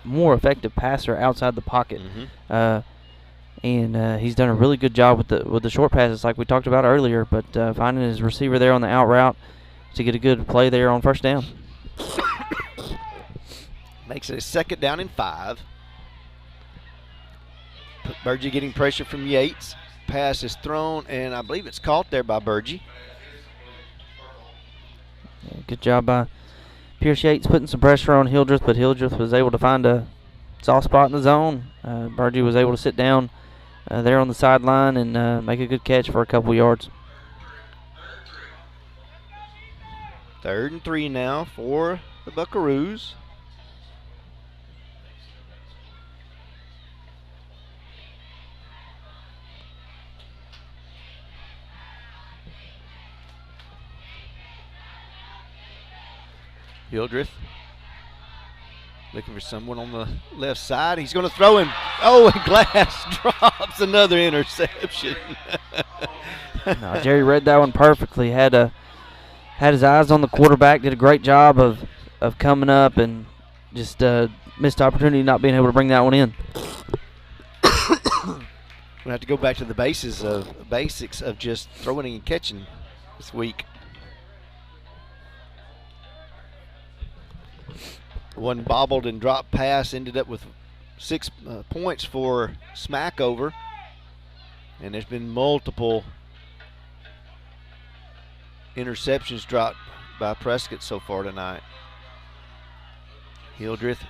more effective passer outside the pocket. And he's done a really good job with the short passes like we talked about earlier, but finding his receiver there on the out route to get a good play there on first down. Makes it a 2nd down and 5. Burgee getting pressure from Yates. Pass is thrown, and I believe it's caught there by Burgee. Yeah, good job by Pierce Yates putting some pressure on Hildreth, but Hildreth was able to find a soft spot in the zone. Burgee was able to sit down there on the sideline and make a good catch for a couple yards. 3rd and 3 now for the Buckaroos. Hildreth looking for someone on the left side. He's going to throw him. Oh, and Glass drops another interception. No, Jerry read that one perfectly. Had his eyes on the quarterback. Did a great job of coming up and just missed opportunity not being able to bring that one in. We'll have to go back to the basics of just throwing and catching this week. One bobbled and dropped pass ended up with 6 points for Smackover. And there's been multiple interceptions dropped by Prescott so far tonight. Hildreth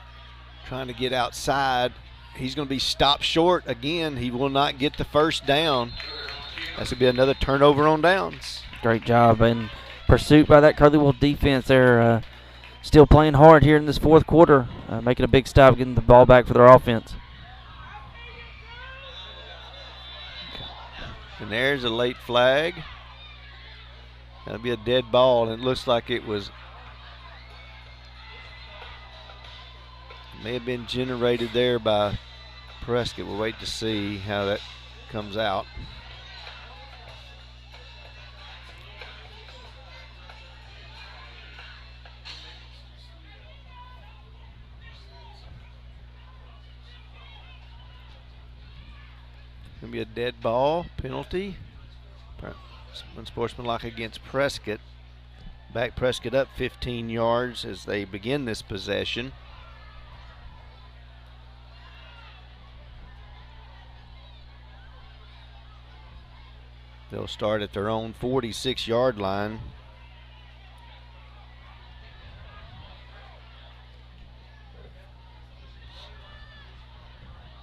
trying to get outside. He's going to be stopped short again. He will not get the first down. That's going to be another turnover on downs. Great job in pursuit by that Curlywell defense there. Still playing hard here in this 4th quarter, making a big stop, getting the ball back for their offense. And there's a late flag. That'll be a dead ball, and it looks like it may have been generated there by Prescott. We'll wait to see how that comes out. Going to be a dead ball penalty. Unsportsmanlike against Prescott. Back Prescott up 15 yards as they begin this possession. They'll start at their own 46-yard line.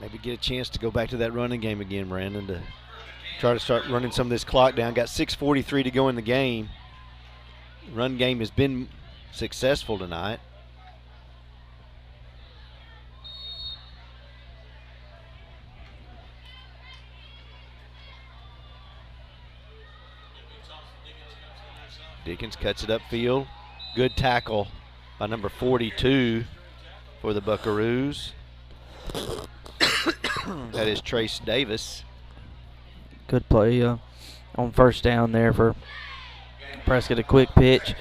maybe get a chance to go back to that running game again, Brandon, to try to start running some of this clock down. Got 6:43 to go in the game. Run game has been successful tonight. Dickens cuts it upfield. Good tackle by number 42 for the Buckaroos. That is Trace Davis. Good play on first down there for Prescott. A quick pitch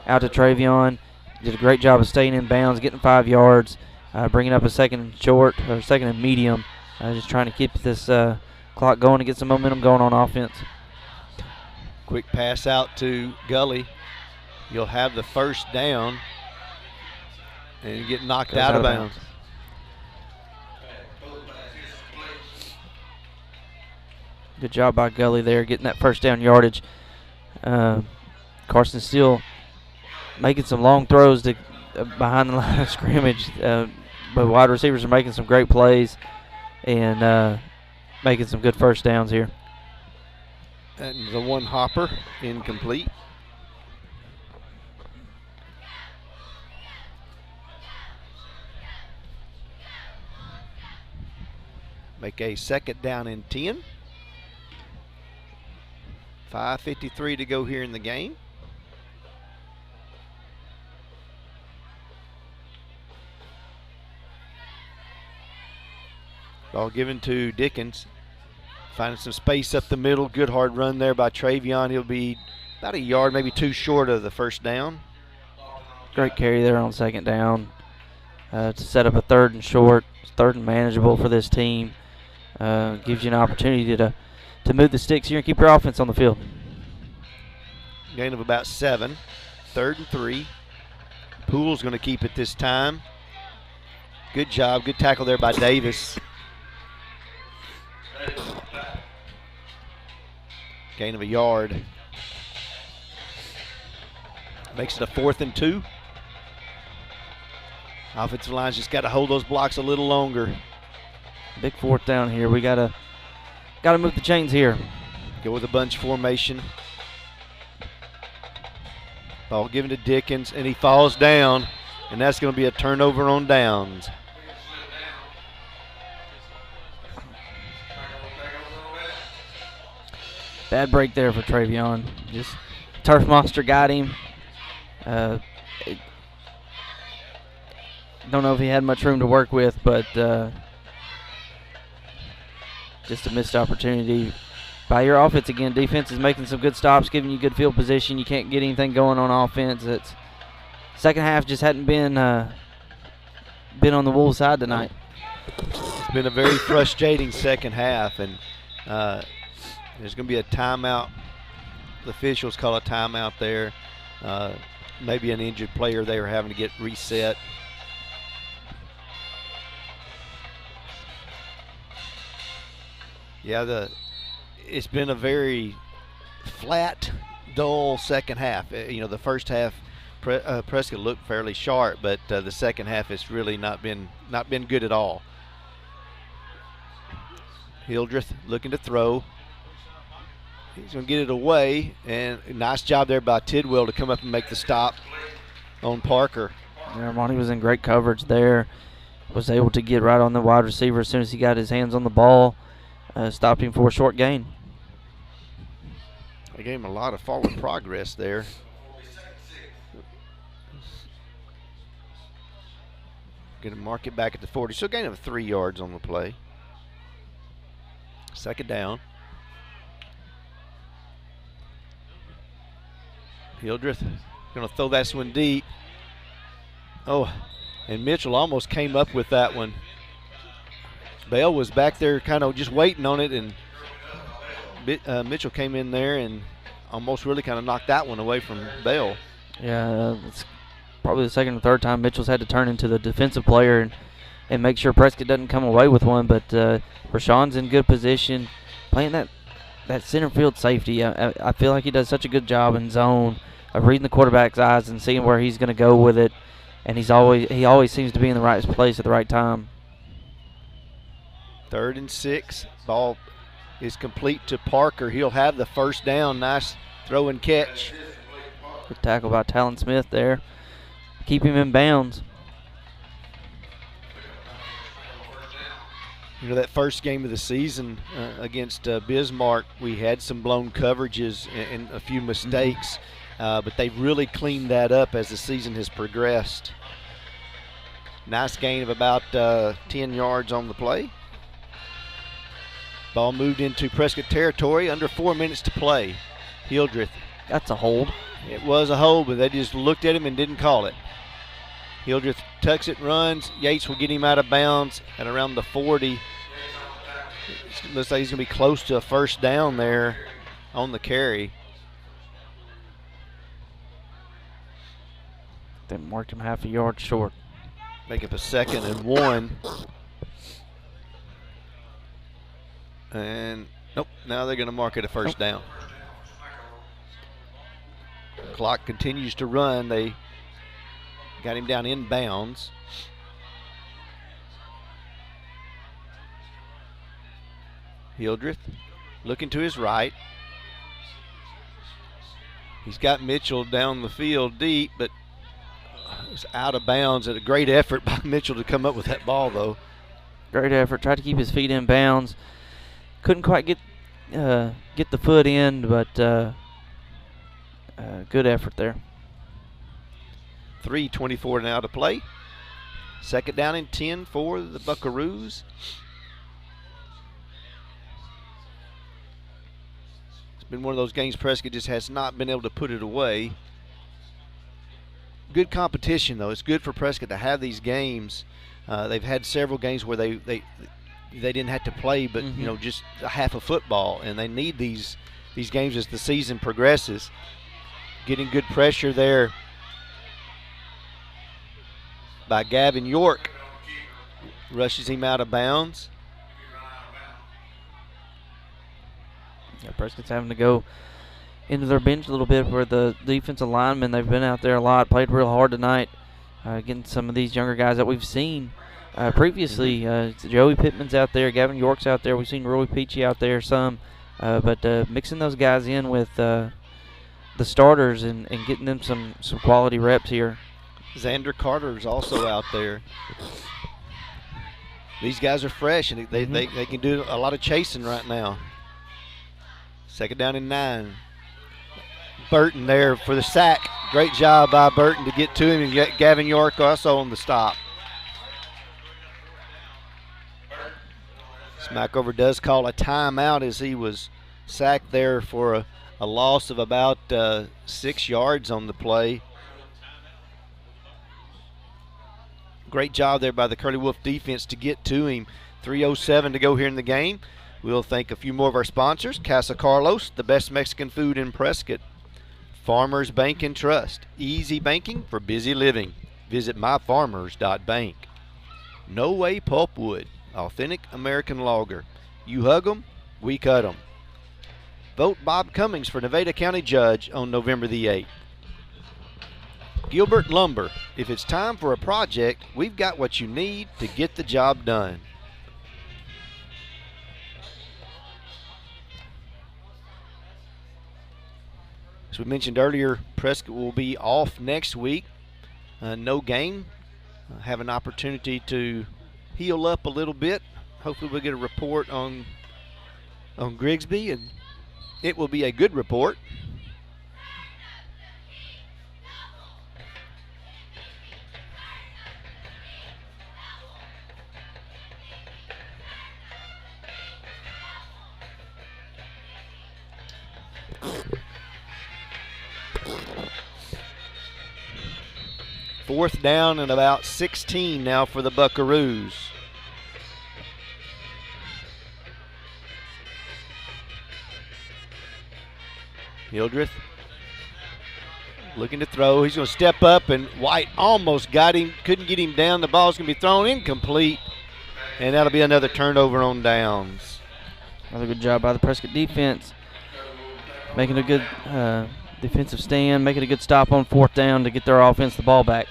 out to Travion. Did a great job of staying in bounds, getting 5 yards, bringing up a second and short, or second and medium. Just trying to keep this clock going and get some momentum going on offense. Quick pass out to Gully. You'll have the first down and you get knocked out of bounds. Good job by Gully there, getting that first down yardage. Carson still making some long throws to behind the line of scrimmage, but wide receivers are making some great plays and making some good first downs here. And the one hopper incomplete. Make a second down and 10. 5:53 to go here in the game. Ball given to Dickens. Finding some space up the middle. Good hard run there by Travion. He'll be about a yard, maybe 2 short of the first down. Great carry there on second down to set up a third and short, third and manageable for this team. Gives you an opportunity to move the sticks here and keep your offense on the field. Gain of about 7. 3rd and 3. Poole's going to keep it this time. Good job. Good tackle there by Davis. Gain of a yard. Makes it a 4th and 2. Offensive line's just got to hold those blocks a little longer. Big 4th down here. We gotta move the chains here. Go with a bunch formation. Ball given to Dickens, and he falls down, and that's going to be a turnover on downs. Bad break there for Travion. Just turf monster got him. Don't know if he had much room to work with, but just a missed opportunity by your offense again. Defense is making some good stops, giving you good field position. You can't get anything going on offense. It's second half just hadn't been on the Wolves' side tonight. It's been a very frustrating second half, and there's going to be a timeout. The officials call a timeout there. Maybe an injured player they were having to get reset. Yeah, it's been a very flat, dull second half. The first half Prescott looked fairly sharp, but the second half has really not been good at all. Hildreth looking to throw. He's going to get it away, and nice job there by Tidwell to come up and make the stop on Parker. Yeah, Monty was in great coverage there. Was able to get right on the wide receiver as soon as he got his hands on the ball. Stopped him for a short gain. They gave him a lot of forward progress there. Going to mark it back at the 40. So gain of 3 yards on the play. Second down. Hildreth going to throw that one deep. Oh, and Mitchell almost came up with that one. Bell was back there kind of just waiting on it, and Mitchell came in there and almost really kind of knocked that one away from Bell. Yeah, it's probably the second or third time Mitchell's had to turn into the defensive player and make sure Prescott doesn't come away with one, but Rashawn's in good position, playing that center field safety. I feel like he does such a good job in zone of reading the quarterback's eyes and seeing where he's going to go with it, and he always seems to be in the right place at the right time. 3rd and 6. Ball is complete to Parker. He'll have the first down. Nice throw and catch. Good tackle by Talon Smith there. Keep him in bounds. You know, that first game of the season against Bismarck, we had some blown coverages and a few mistakes, but they've really cleaned that up as the season has progressed. Nice gain of about 10 yards on the play. Ball moved into Prescott territory, under 4 minutes to play. Hildreth. That's a hold. It was a hold, but they just looked at him and didn't call it. Hildreth tucks it, runs. Yates will get him out of bounds at around the 40. Looks like he's going to be close to a first down there on the carry. They marked him half a yard short. Make up a 2nd and 1. And nope, now they're going to mark it a first down. Clock continues to run. They got him down in bounds. Hildreth looking to his right. He's got Mitchell down the field deep, but it's out of bounds. A great effort by Mitchell to come up with that ball, though. Great effort. Tried to keep his feet in bounds. Couldn't quite get the foot in, but good effort there. 3:24 now to play. 2nd down and 10 for the Buckaroos. It's been one of those games Prescott just has not been able to put it away. Good competition, though. It's good for Prescott to have these games. They've had several games where they didn't have to play, but you know, just a half of football, and they need these games as the season progresses. Getting good pressure there by Gavin York. Rushes him out of bounds. Yeah, Prescott's having to go into their bench a little bit for the defensive linemen. They've been out there a lot, played real hard tonight, getting some of these younger guys that we've seen previously. Joey Pittman's out there, Gavin York's out there. We've seen Roy Peachy out there some, but mixing those guys in with the starters and getting them some quality reps here. Xander Carter's also out there. These guys are fresh, and they can do a lot of chasing right now. 2nd down and 9. Burton there for the sack. Great job by Burton to get to him, and get Gavin York also on the stop. Smackover does call a timeout as he was sacked there for a loss of about 6 yards on the play. Great job there by the Curly Wolf defense to get to him. 3:07 to go here in the game. We'll thank a few more of our sponsors. Casa Carlos, the best Mexican food in Prescott. Farmers Bank and Trust, easy banking for busy living. Visit myfarmers.bank. No Way Pulpwood, authentic American lager. You hug 'em, we cut 'em. Vote Bob Cummings for Nevada County Judge on November the 8th. Gilbert Lumber, if it's time for a project, we've got what you need to get the job done. As we mentioned earlier, Prescott will be off next week. No game. Have an opportunity to heal up a little bit. Hopefully we'll get a report on Grigsby, and it will be a good report. Fourth down and about 16 now for the Buckaroos. Hildreth looking to throw. He's going to step up, and White almost got him. Couldn't get him down. The ball's going to be thrown incomplete, and that'll be another turnover on downs. Another good job by the Prescott defense. Making a good defensive stand, making a good stop on 4th down to get their offense the ball back.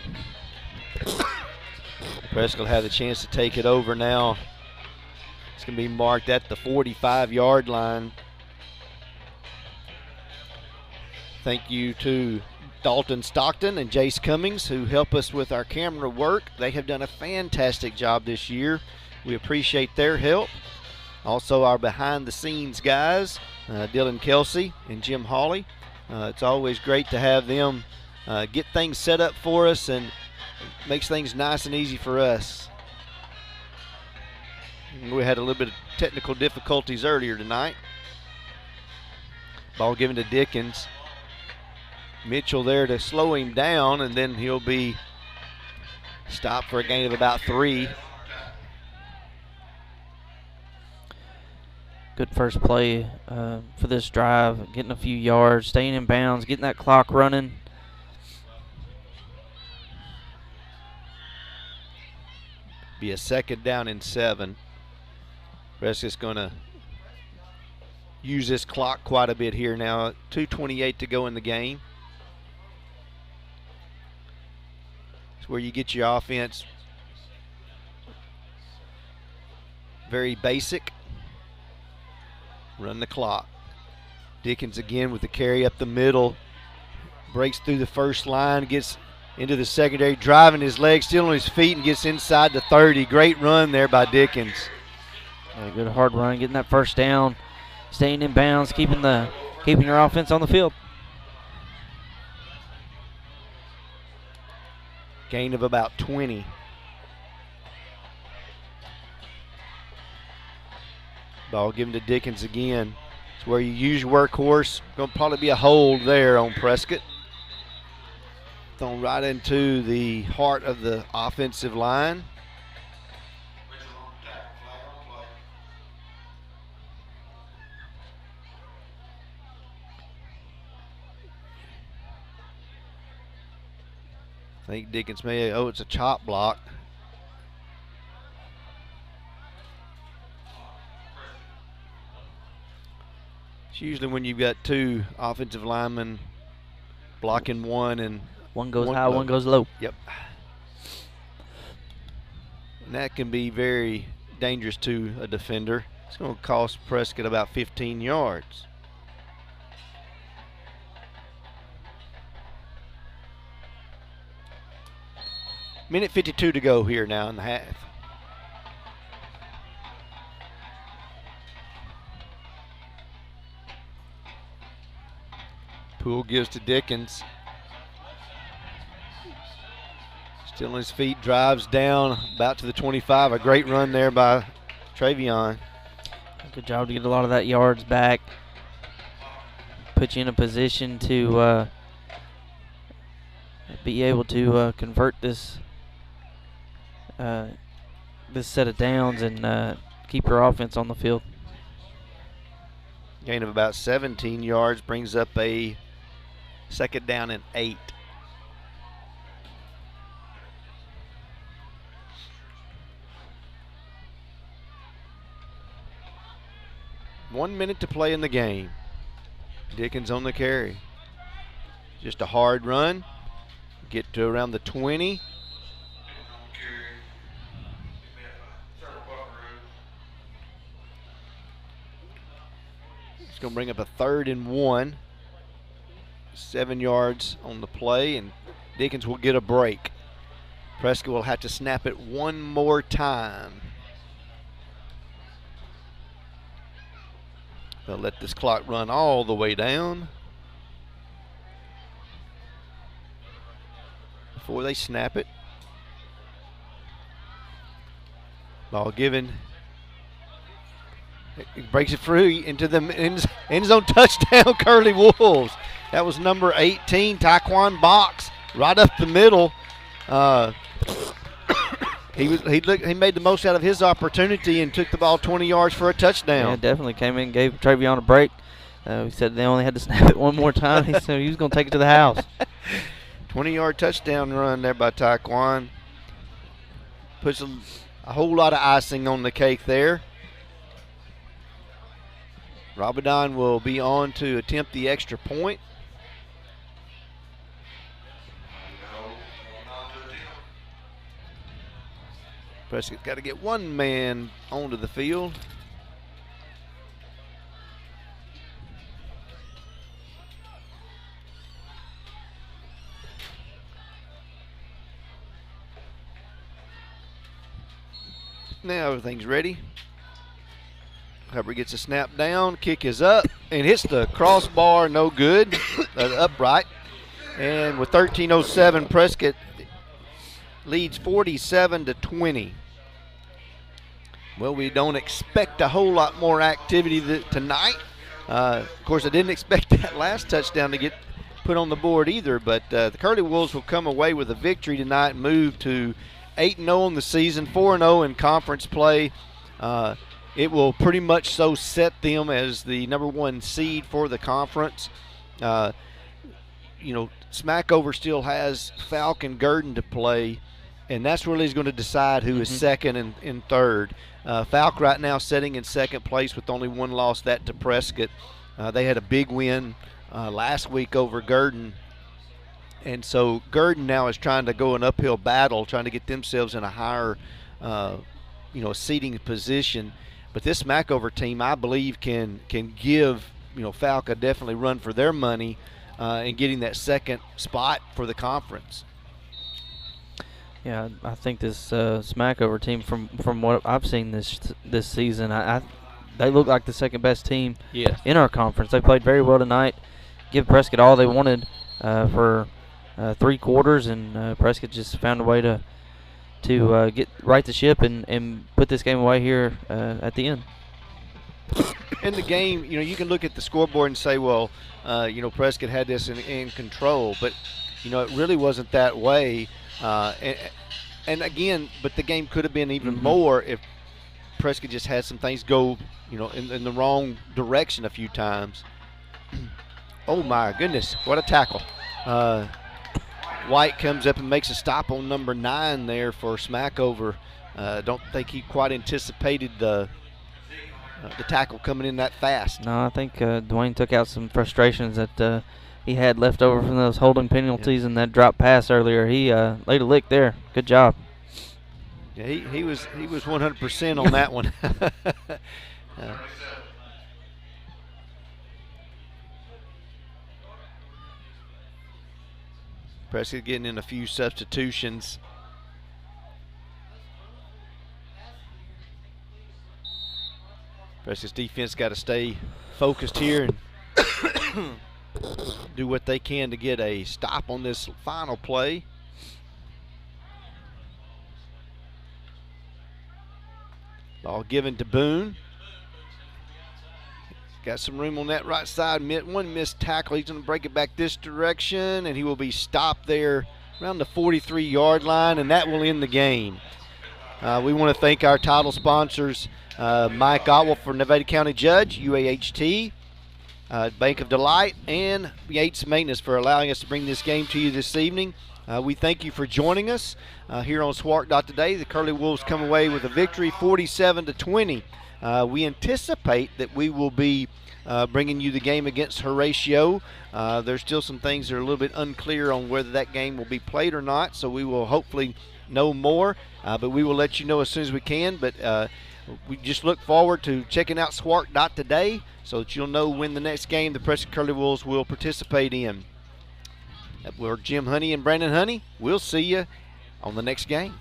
Prescott will have the chance to take it over now. It's going to be marked at the 45-yard line. Thank you to Dalton Stockton and Jace Cummings, who help us with our camera work. They have done a fantastic job this year. We appreciate their help. Also, our behind-the-scenes guys, Dylan Kelsey and Jim Hawley. It's always great to have them get things set up for us, and makes things nice and easy for us. We had a little bit of technical difficulties earlier tonight. Ball given to Dickens. Mitchell there to slow him down, and then he'll be stopped for a gain of about 3. Good first play for this drive, getting a few yards, staying in bounds, getting that clock running. Be a 2nd down and 7. Prescott's going to use this clock quite a bit here now. 2:28 to go in the game. It's where you get your offense very basic. Run the clock. Dickens again with the carry up the middle. Breaks through the first line, gets into the secondary, driving his legs, still on his feet, and gets inside the 30. Great run there by Dickens. A good hard run, getting that first down, staying in bounds, keeping your offense on the field. Gain of about 20. Ball given to Dickens again. It's where you use your workhorse. Going to probably be a hold there on Prescott. Thrown right into the heart of the offensive line. I think Dickens may, it's a chop block. It's usually when you've got 2 offensive linemen blocking one, and one goes high, one goes low. Yep. And that can be very dangerous to a defender. It's going to cost Prescott about 15 yards. Minute 52 to go here now in the half. Poole gives to Dickens. Still on his feet, drives down about to the 25. A great run there by Travion. Good job to get a lot of that yards back. Put you in a position to be able to convert this this set of downs and keep your offense on the field. Gain of about 17 yards brings up a 2nd down and 8. One minute to play in the game. Dickens on the carry. Just a hard run. Get to around the 20. It's going to bring up a 3rd and 1. 7 yards on the play, and Dickens will get a break. Prescott will have to snap it one more time. They'll let this clock run all the way down before they snap it. Ball given. It breaks it free into the end zone, touchdown, Curly Wolves. That was number 18, Taquan Box, right up the middle. He made the most out of his opportunity and took the ball 20 yards for a touchdown. Yeah, definitely came in and gave Travion a break. He said they only had to snap it one more time. He said he was going to take it to the house. 20-yard touchdown run there by Taquan. Puts a whole lot of icing on the cake there. Rabadon will be on to attempt the extra point. Prescott's got to get one man onto the field. Now everything's ready. Hubbard gets a snap down, kick is up, and hits the crossbar, no good, upright. And with 13:07, Prescott leads 47-20. Well, we don't expect a whole lot more activity tonight. Of course, I didn't expect that last touchdown to get put on the board either, but the Curly Wolves will come away with a victory tonight and move to 8-0 in the season, 4-0 in conference play. It will pretty much so set them as the #1 seed for the conference. Smackover still has Falcon Gurdon to play, and that's really going to decide who is second and third. Falk right now sitting in second place with only one loss, that to Prescott. They had a big win last week over Gurdon. And so Gurdon now is trying to go an uphill battle, trying to get themselves in a higher, seating position. But this Smackover team, I believe, can give Falk a definitely run for their money in getting that second spot for the conference. Yeah, I think this Smackover team, from what I've seen this season, they look like the second best team in our conference. They played very well tonight. Give Prescott all they wanted for 3 quarters, and Prescott just found a way to get right the ship and put this game away here at the end. In the game, you can look at the scoreboard and say, well, Prescott had this in control, but it really wasn't that way. And again, but the game could have been even more if Prescott just had some things go, in the wrong direction a few times. Oh my goodness, what a tackle. White comes up and makes a stop on number 9 there for Smackover. Don't think he quite anticipated the tackle coming in that fast. No, I think Dwayne took out some frustrations that he had left over from those holding penalties and that drop pass earlier. He laid a lick there. Good job. Yeah, he was 100% on that one. Prescott getting in a few substitutions. Prescott's defense got to stay focused here and do what they can to get a stop on this final play. Ball given to Boone. Got some room on that right side. One missed tackle. He's going to break it back this direction, and he will be stopped there around the 43-yard line, and that will end the game. We want to thank our title sponsors, Mike Otwell for Nevada County Judge, UAHT, Bank of Delight, and Yates Maintenance for allowing us to bring this game to you this evening. We thank you for joining us here on Swart Today. The Curly Wolves come away with a victory, 47-20. We anticipate that we will be bringing you the game against Horatio. There's still some things that are a little bit unclear on whether that game will be played or not, so we will hopefully know more, but we will let you know as soon as we can. But we just look forward to checking out Swart Today so that you'll know when the next game the Prescott Curly Wolves will participate in. We're Jim Honey and Brandon Honey. We'll see you on the next game.